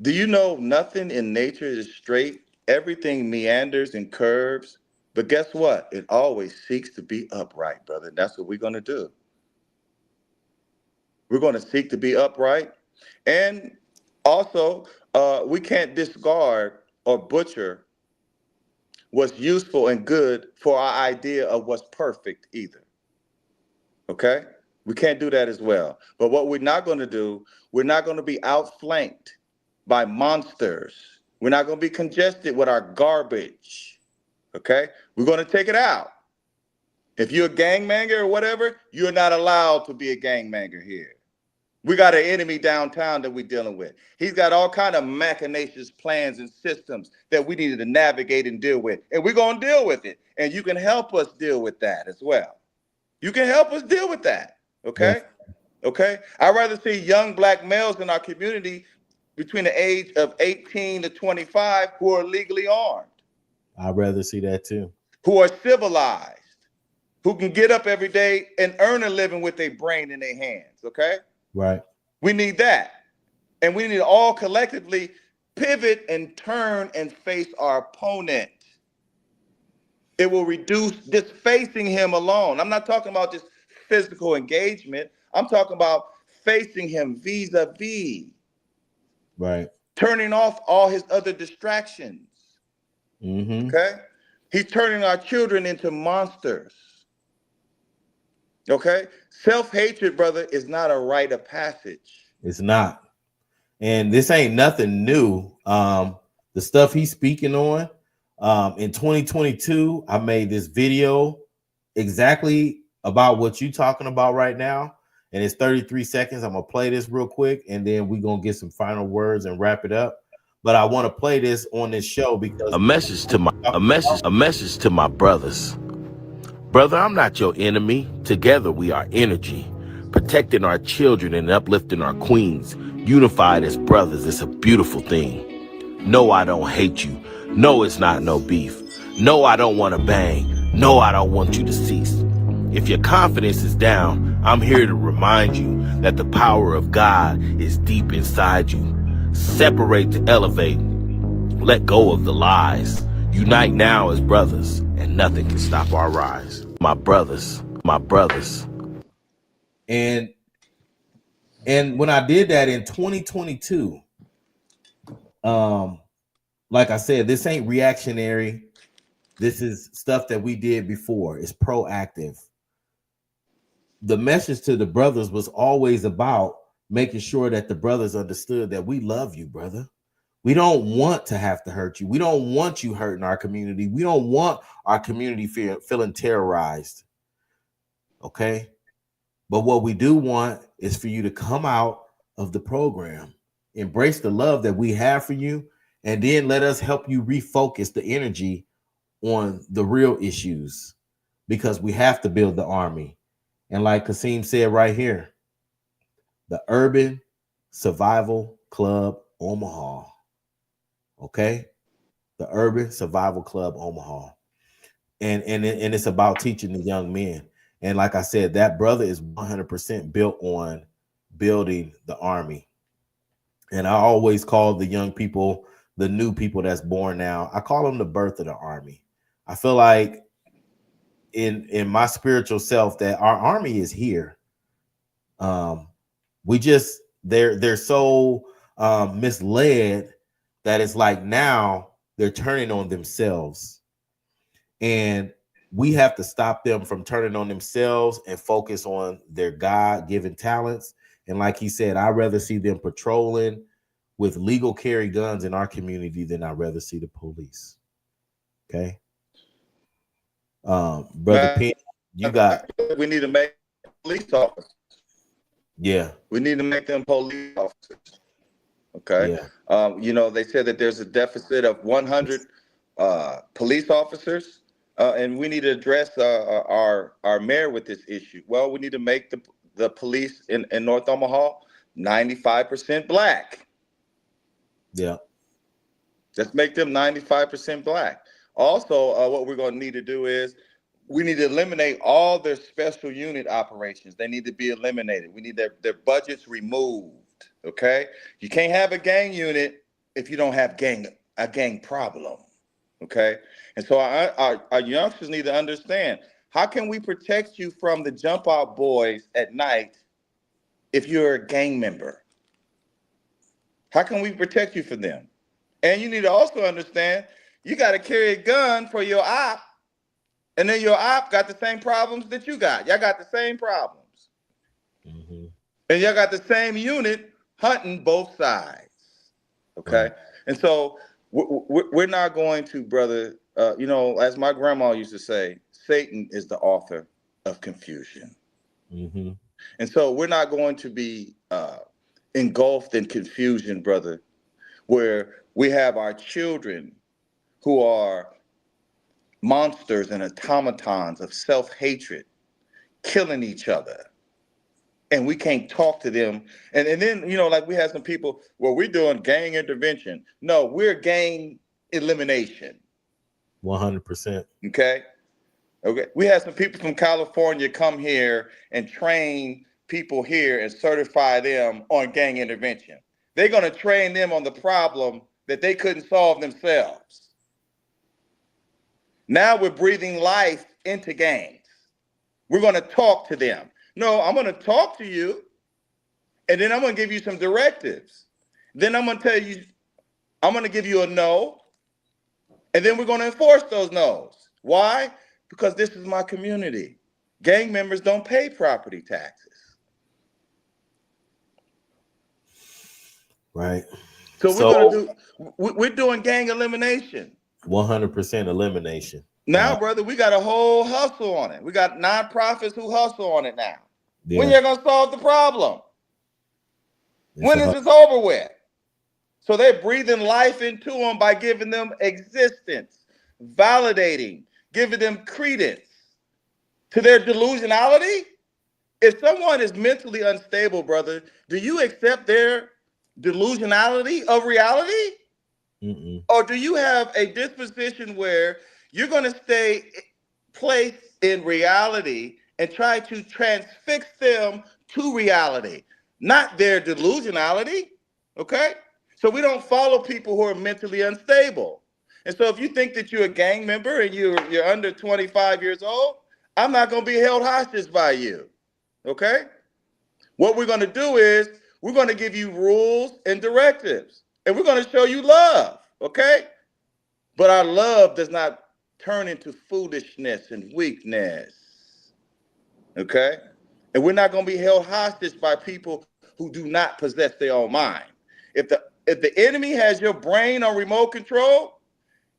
Do you know nothing in nature is straight? Everything meanders and curves. But guess what? It always seeks to be upright, brother. And that's what we're going to do. We're going to seek to be upright. And also, we can't discard or butcher what's useful and good for our idea of what's perfect either. Okay? We can't do that as well. But what we're not going to do, we're not going to be outflanked by monsters. We're not going to be congested with our garbage. Okay? We're going to take it out. If you're a gangbanger or whatever, you're not allowed to be a gangbanger here. We got an enemy downtown that we're dealing with. He's got all kind of machinations, plans, and systems that we need to navigate and deal with. And we're going to deal with it. And you can help us deal with that as well. You can help us deal with that. Okay? Yeah. Okay? I'd rather see young black males in our community between the age of 18 to 25 who are legally armed. I'd rather see that too. Who are civilized, who can get up every day and earn a living with their brain in their hands. Okay? Right. We need that. And we need to all collectively pivot and turn and face our opponent. It will reduce just facing him alone. I'm not talking about just physical engagement. I'm talking about facing him vis-a-vis. Right. Turning off all his other distractions. Mm-hmm. Okay? He's turning our children into monsters. Okay? Self-hatred, brother, is not a rite of passage. It's not. And this ain't nothing new. The stuff he's speaking on, in 2022, I made this video exactly about what you're talking about right now. And it's 33 seconds. I'm going to play this real quick, and then we're going to get some final words and wrap it up. But I want to play this on this show because a message to my brothers. Brother, I'm not your enemy. Together we are energy, protecting our children and uplifting our queens. Unified as brothers, it's a beautiful thing. No, I don't hate you. No, it's not no beef. No, I don't want to bang. No, I don't want you to cease. If your confidence is down, I'm here to remind you that the power of God is deep inside you. Separate to elevate. Let go of the lies. Unite now as brothers, and nothing can stop our rise. My brothers, my brothers. And when I did that in 2022, like I said, this ain't reactionary. This is stuff that we did before. It's proactive. The message to the brothers was always about making sure that the brothers understood that we love you, brother. We don't want to have to hurt you. We don't want you hurting our community. We don't want our community feeling terrorized. Okay? But what we do want is for you to come out of the program, embrace the love that we have for you, and then let us help you refocus the energy on the real issues, because we have to build the army. And like Kasim said right here, the Urban Survival Club Omaha. Okay? The Urban Survival Club Omaha. And it's about teaching the young men. And like I said, that brother is 100% built on building the army. And I always call the young people, the new people that's born now, I call them the birth of the army. I feel like in my spiritual self that our army is here. We just, they're so misled that it's like now they're turning on themselves. And we have to stop them from turning on themselves and focus on their God-given talents. And like he said, I'd rather see them patrolling with legal carry guns in our community than I'd rather see the police. Okay. Brother P, you got. We need to make police officers. Yeah. We need to make them police officers. Okay. Yeah. You know, they said that there's a deficit of 100 police officers, and we need to address our mayor with this issue. Well, we need to make the police in North Omaha 95% black. Yeah. Let's make them 95% black. Also, what we're going to need to do is we need to eliminate all their special unit operations. They need to be eliminated. We need their budgets removed. Okay, you can't have a gang unit if you don't have a gang problem. Okay, and so our youngsters need to understand, how can we protect you from the jump out boys at night if you're a gang member? How can we protect you from them? And you need to also understand, you got to carry a gun for your op, and then your op got the same problems that you got. Y'all got the same problems. Mm-hmm. And y'all got the same unit hunting both sides. Okay? Right. And so we're not going to, brother, you know, as my grandma used to say, Satan is the author of confusion. Mm-hmm. And so we're not going to be engulfed in confusion, brother, where we have our children who are monsters and automatons of self-hatred killing each other, and we can't talk to them. And then, you know, like we have some people, well, we're doing gang intervention. No, we're gang elimination. 100%. Okay. We had some people from California come here and train people here and certify them on gang intervention. They're going to train them on the problem that they couldn't solve themselves. Now we're breathing life into gangs. We're going to talk to them. No, I'm going to talk to you, and then I'm going to give you some directives. Then I'm going to tell you, I'm going to give you a no, and then we're going to enforce those no's. Why? Because this is my community. Gang members don't pay property taxes. Right. So we're doing gang elimination. 100% elimination. Now, brother, we got a whole hustle on it. We got nonprofits who hustle on it now. Yeah. When you're going to solve the problem? When is It's this over with? So they're breathing life into them by giving them existence, validating, giving them credence to their delusionality. If someone is mentally unstable, brother, do you accept their delusionality of reality? Mm-mm. Or do you have a disposition where you're going to stay placed in reality and try to transfix them to reality, not their delusionality? Okay? So we don't follow people who are mentally unstable. And so if you think that you're a gang member and you're under 25 years old, I'm not going to be held hostage by you. Okay? What we're going to do is we're going to give you rules and directives, and we're going to show you love. Okay? But our love does not turn into foolishness and weakness. Okay? And we're not going to be held hostage by people who do not possess their own mind. If the enemy has your brain on remote control,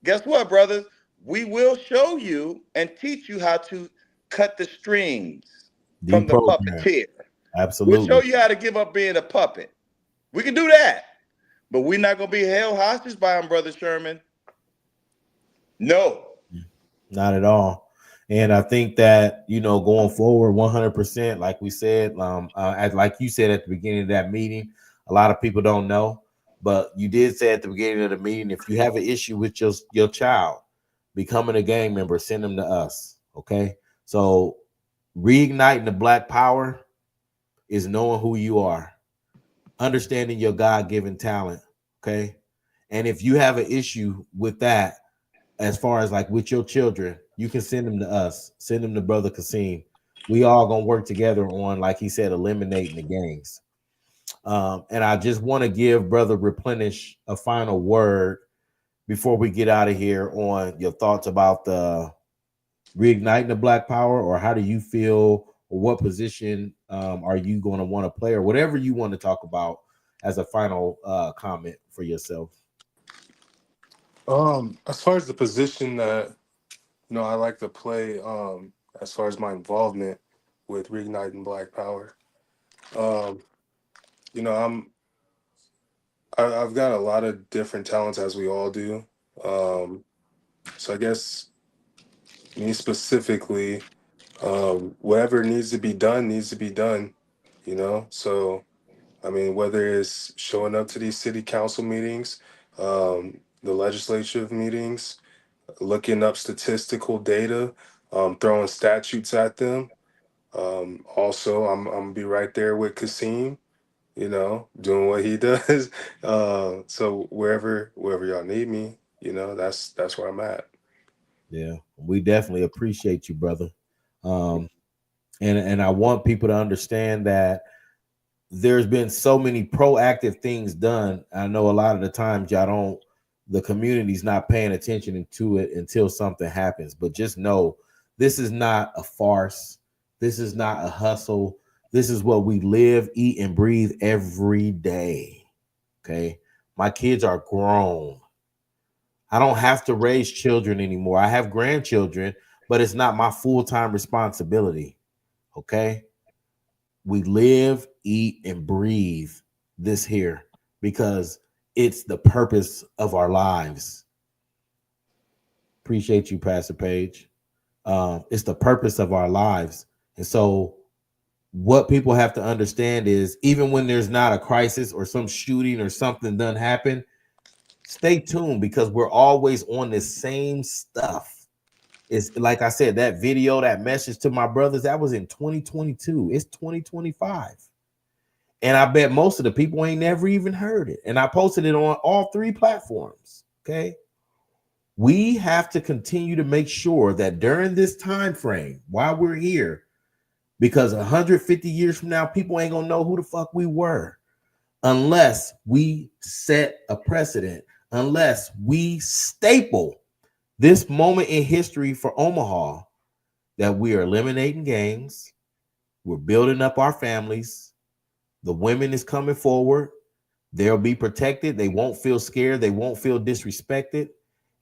guess what, brothers? We will show you and teach you how to cut the strings from the Deprogram. puppeteer. Absolutely. We'll show you how to give up being a puppet. We can do that. But we're not going to be held hostage by them, Brother Sherman. No. Not at all. And I think that, you know, going forward 100%, like we said, like you said at the beginning of that meeting, a lot of people don't know, but you did say at the beginning of the meeting, if you have an issue with your child becoming a gang member, send them to us. Okay. So reigniting the Black power is knowing who you are, understanding your God-given talent. Okay. And if you have an issue with that, as far as like with your children, you can send them to us, send them to Brother Kasim. We all gonna work together on, like he said, eliminating the gangs. And I just want to give Brother Replenish a final word before we get out of here on your thoughts about the reigniting the Black power, or how do you feel, or what position are you going to want to play, or whatever you want to talk about as a final comment for yourself. As far as the position that I like to play, as far as my involvement, with Reigniting Black Power. You know, I've got a lot of different talents, as we all do. So I guess me specifically, whatever needs to be done needs to be done. You know, so I mean, whether it's showing up to these city council meetings, the legislative meetings, looking up statistical data, throwing statutes at them. Also, I'm gonna be right there with Kasim, you know, doing what he does. So wherever y'all need me, you know, that's where I'm at. Yeah, we definitely appreciate you, brother. Um, and I want people to understand that there's been so many proactive things done. I know a lot of the times y'all don't, the community's not paying attention to it until something happens. But just know this is not a farce. This is not a hustle. This is what we live, eat, and breathe every day. Okay. My kids are grown. I don't have to raise children anymore. I have grandchildren, but it's not my full-time responsibility. Okay. We live, eat, and breathe this here because it's the purpose of our lives. Appreciate you, Pastor Page. It's the purpose of our lives. And so what people have to understand is even when there's not a crisis or some shooting or something done happen, stay tuned because we're always on this same stuff. It's like I said, that video, that message to my brothers, that was in 2022. It's 2025. And I bet most of the people ain't never even heard it. And I posted it on all 3 platforms. Okay. We have to continue to make sure that during this time frame, while we're here, because 150 years from now, people ain't gonna know who the fuck we were unless we set a precedent, unless we staple this moment in history for Omaha that we are eliminating gangs, we're building up our families, the women is coming forward, they'll be protected, they won't feel scared, they won't feel disrespected,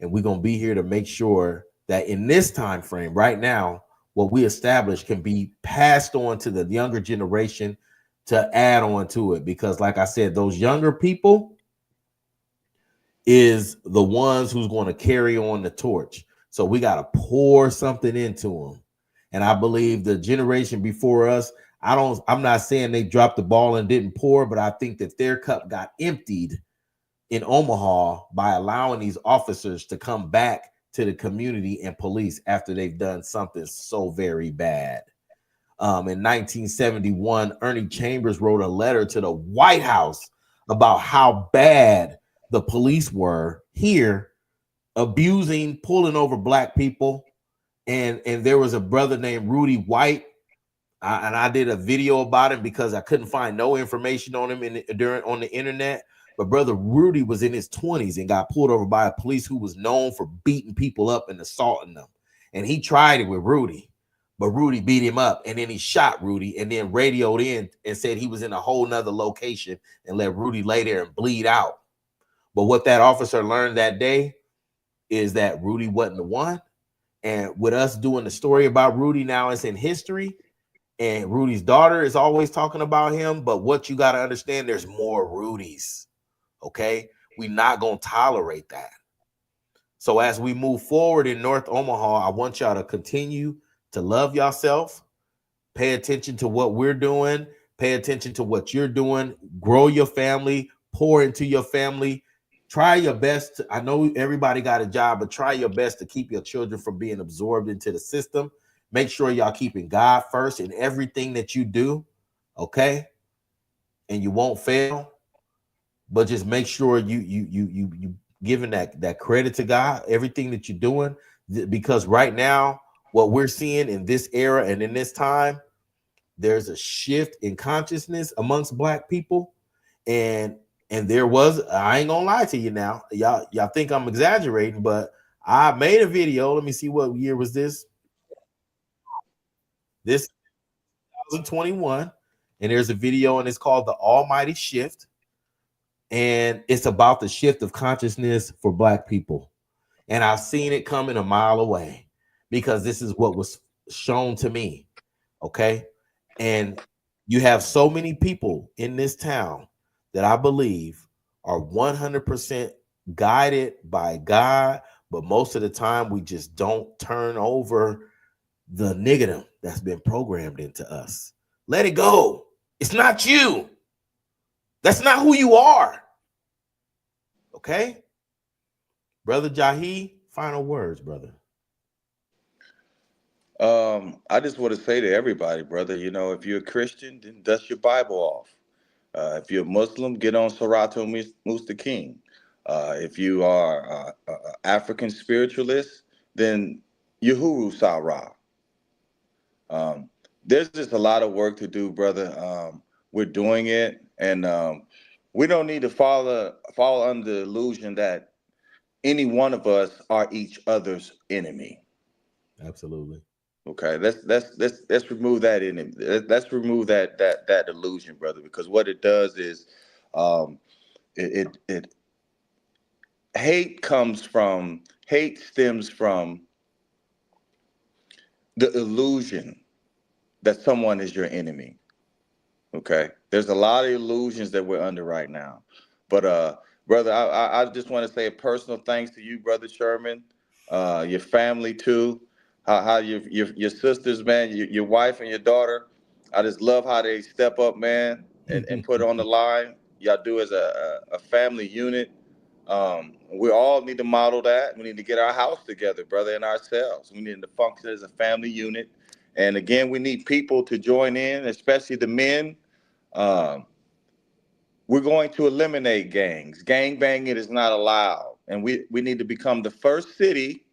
and we're going to be here to make sure that in this time frame right now, what we establish can be passed on to the younger generation to add on to it. Because like I said, those younger people is the ones who's going to carry on the torch. So we got to pour something into them. And I believe the generation before us, I'm not saying they dropped the ball and didn't pour, but I think that their cup got emptied in Omaha by allowing these officers to come back to the community and police after they've done something so very bad. In 1971, Ernie Chambers wrote a letter to the White House about how bad the police were here, abusing, pulling over black people. And there was a brother named Rudy White. And I did a video about him because I couldn't find no information on him on the internet. But brother Rudy was in his 20s and got pulled over by a police who was known for beating people up and assaulting them. And he tried it with Rudy, but Rudy beat him up. And then he shot Rudy and then radioed in and said he was in a whole nother location and let Rudy lay there and bleed out. But what that officer learned that day is that Rudy wasn't the one. And with us doing the story about Rudy now, it's in history. And Rudy's daughter is always talking about him. But what you got to understand, there's more Rudys. Okay, we're not going to tolerate that. So as we move forward in North Omaha, I want y'all to continue to love yourself, pay attention to what we're doing, pay attention to what you're doing, grow your family, pour into your family, try your best. I know everybody got a job, but try your best to keep your children from being absorbed into the system. Make sure y'all keeping God first in everything that you do, okay? And you won't fail. But just make sure you giving that credit to God, everything that you're doing, because right now, what we're seeing in this era and in this time, there's a shift in consciousness amongst black people. And there was, I ain't gonna lie to you now, y'all think I'm exaggerating, but I made a video. Let me see, what year was this? This 2021, and there's a video, and it's called The Almighty Shift. And it's about the shift of consciousness for black people. And I've seen it coming a mile away because this is what was shown to me. Okay. And you have so many people in this town that I believe are 100% guided by God, but most of the time we just don't turn over the negative that's been programmed into us. Let it go. It's not you. That's not who you are. Okay? Brother Jahi, final words, brother. I just want to say to everybody, brother, you know, if you're a Christian, then dust your Bible off. If you're a Muslim, get on Serato Mustaqim. If you are African spiritualist, then Yahuru Sarah. There's just a lot of work to do, brother. We're doing it, and we don't need to fall under the illusion that any one of us are each other's enemy. Absolutely. Okay, let's remove that let's remove that illusion, brother, because what it does is, it hate stems from the illusion that someone is your enemy. Okay, there's a lot of illusions that we're under right now, but brother, I just want to say a personal thanks to you, brother Sherman, your family too, how your sisters, man, your wife and your daughter. I just love how they step up, man, and put on the line. Y'all do as a family unit. We all need to model that. We need to get our house together, brother, and ourselves. We need to function as a family unit. And again, we need people to join in, especially the men. We're going to eliminate gangs. Gang banging is not allowed. And we need to become the first city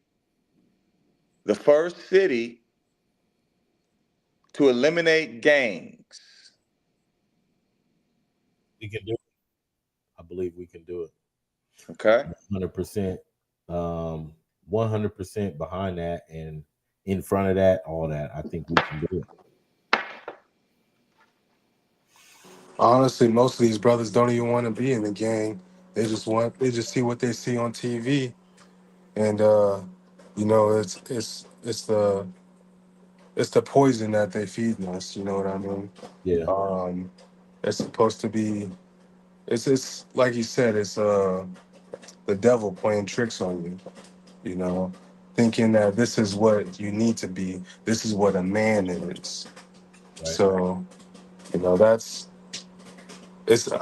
to eliminate gangs. We can do it. I believe we can do it. Okay. 100%. 100% behind that, and in front of that, all that. I think we can do it. Honestly, most of these brothers don't even want to be in the gang. They just see what they see on TV, and you know, it's the poison that they feed us. You know what I mean? Yeah. It's supposed to be. It's like you said. It's the devil playing tricks on you. You know, thinking that this is what you need to be. This is what a man is. Right. So, you know, I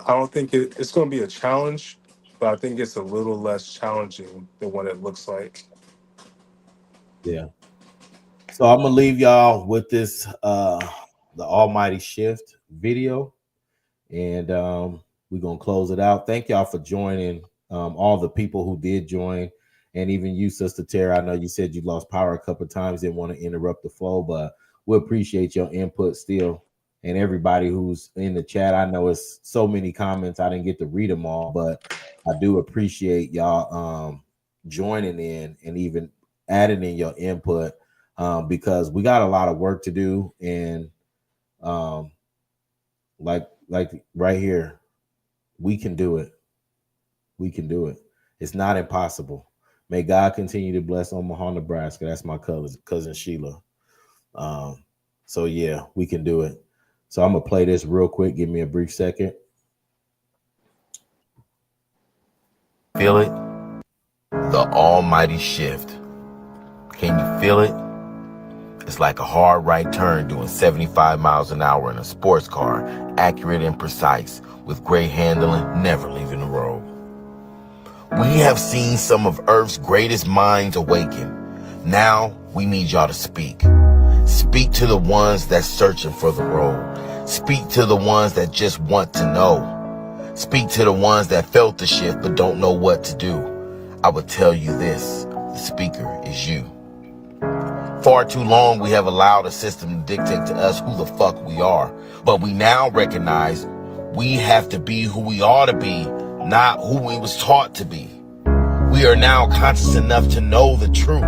don't think it's going to be a challenge, but I think it's a little less challenging than what it looks like. Yeah. So I'm gonna leave y'all with this the Almighty Shift video, and we're gonna close it out. Thank y'all for joining, all the people who did join, and even you, Sister Tara. I know you said you lost power a couple of times, didn't want to interrupt the flow, but we appreciate your input still. And everybody who's in the chat, I know it's so many comments, I didn't get to read them all, but I do appreciate y'all joining in and even adding in your input, because we got a lot of work to do. And like right here, we can do it. We can do it. It's not impossible. May God continue to bless Omaha, Nebraska. That's my cousin Sheila. So yeah, we can do it. So I'm gonna play this real quick. Give me a brief second. Feel it? The almighty shift. Can you feel it? It's like a hard right turn doing 75 miles an hour in a sports car, accurate and precise, with great handling, never leaving the road. We have seen some of Earth's greatest minds awaken. Now we need y'all to speak. Speak to the ones that's searching for the road. Speak to the ones that just want to know. Speak to the ones that felt the shift but don't know what to do. I would tell you this, the speaker is you. Far too long we have allowed a system to dictate to us who the fuck we are. But we now recognize we have to be who we ought to be, not who we was taught to be. We are now conscious enough to know the truth.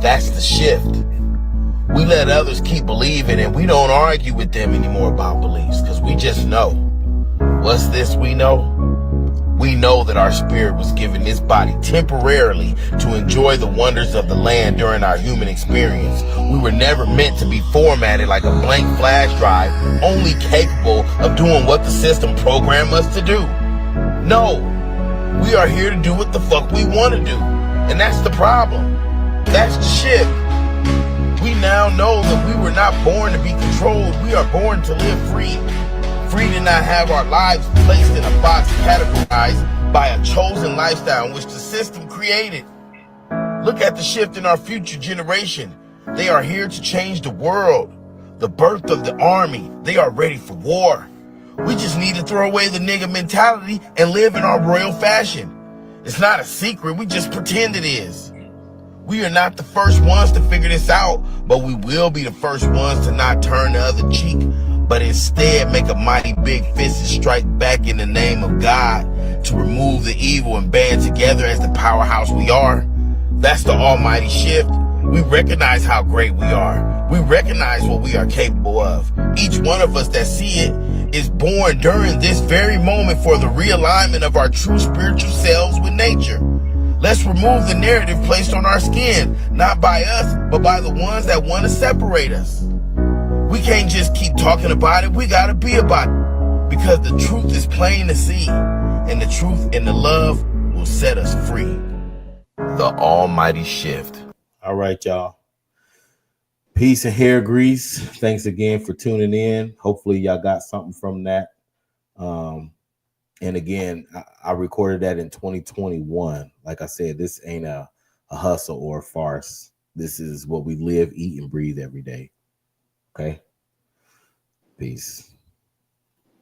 That's the shift. We let others keep believing, and we don't argue with them anymore about beliefs, because we just know. What's this we know? We know that our spirit was given this body temporarily to enjoy the wonders of the land during our human experience. We were never meant to be formatted like a blank flash drive, only capable of doing what the system programmed us to do. No, we are here to do what the fuck we want to do. And that's the problem. That's the shit. We now know that we were not born to be controlled. We are born to live free. Free to not have our lives placed in a box categorized by a chosen lifestyle in which the system created. Look at the shift in our future generation. They are here to change the world. The birth of the army. They are ready for war. We just need to throw away the nigga mentality and live in our royal fashion. It's not a secret. We just pretend it is. We are not the first ones to figure this out, but we will be the first ones to not turn the other cheek, but instead make a mighty big fist and strike back in the name of God to remove the evil and band together as the powerhouse we are. That's the almighty shift. We recognize how great we are. We recognize what we are capable of. Each one of us that see it is born during this very moment for the realignment of our true spiritual selves with nature. Let's remove the narrative placed on our skin, not by us, but by the ones that want to separate us. We can't just keep talking about it, we gotta be about it. Because the truth is plain to see, and the truth and the love will set us free. The almighty shift. All right, y'all. Peace and hair grease. Thanks again for tuning in. Hopefully y'all got something from that. And again, I recorded that in 2021. Like I said, this ain't a hustle or a farce. This is what we live, eat, and breathe every day. Okay? Peace.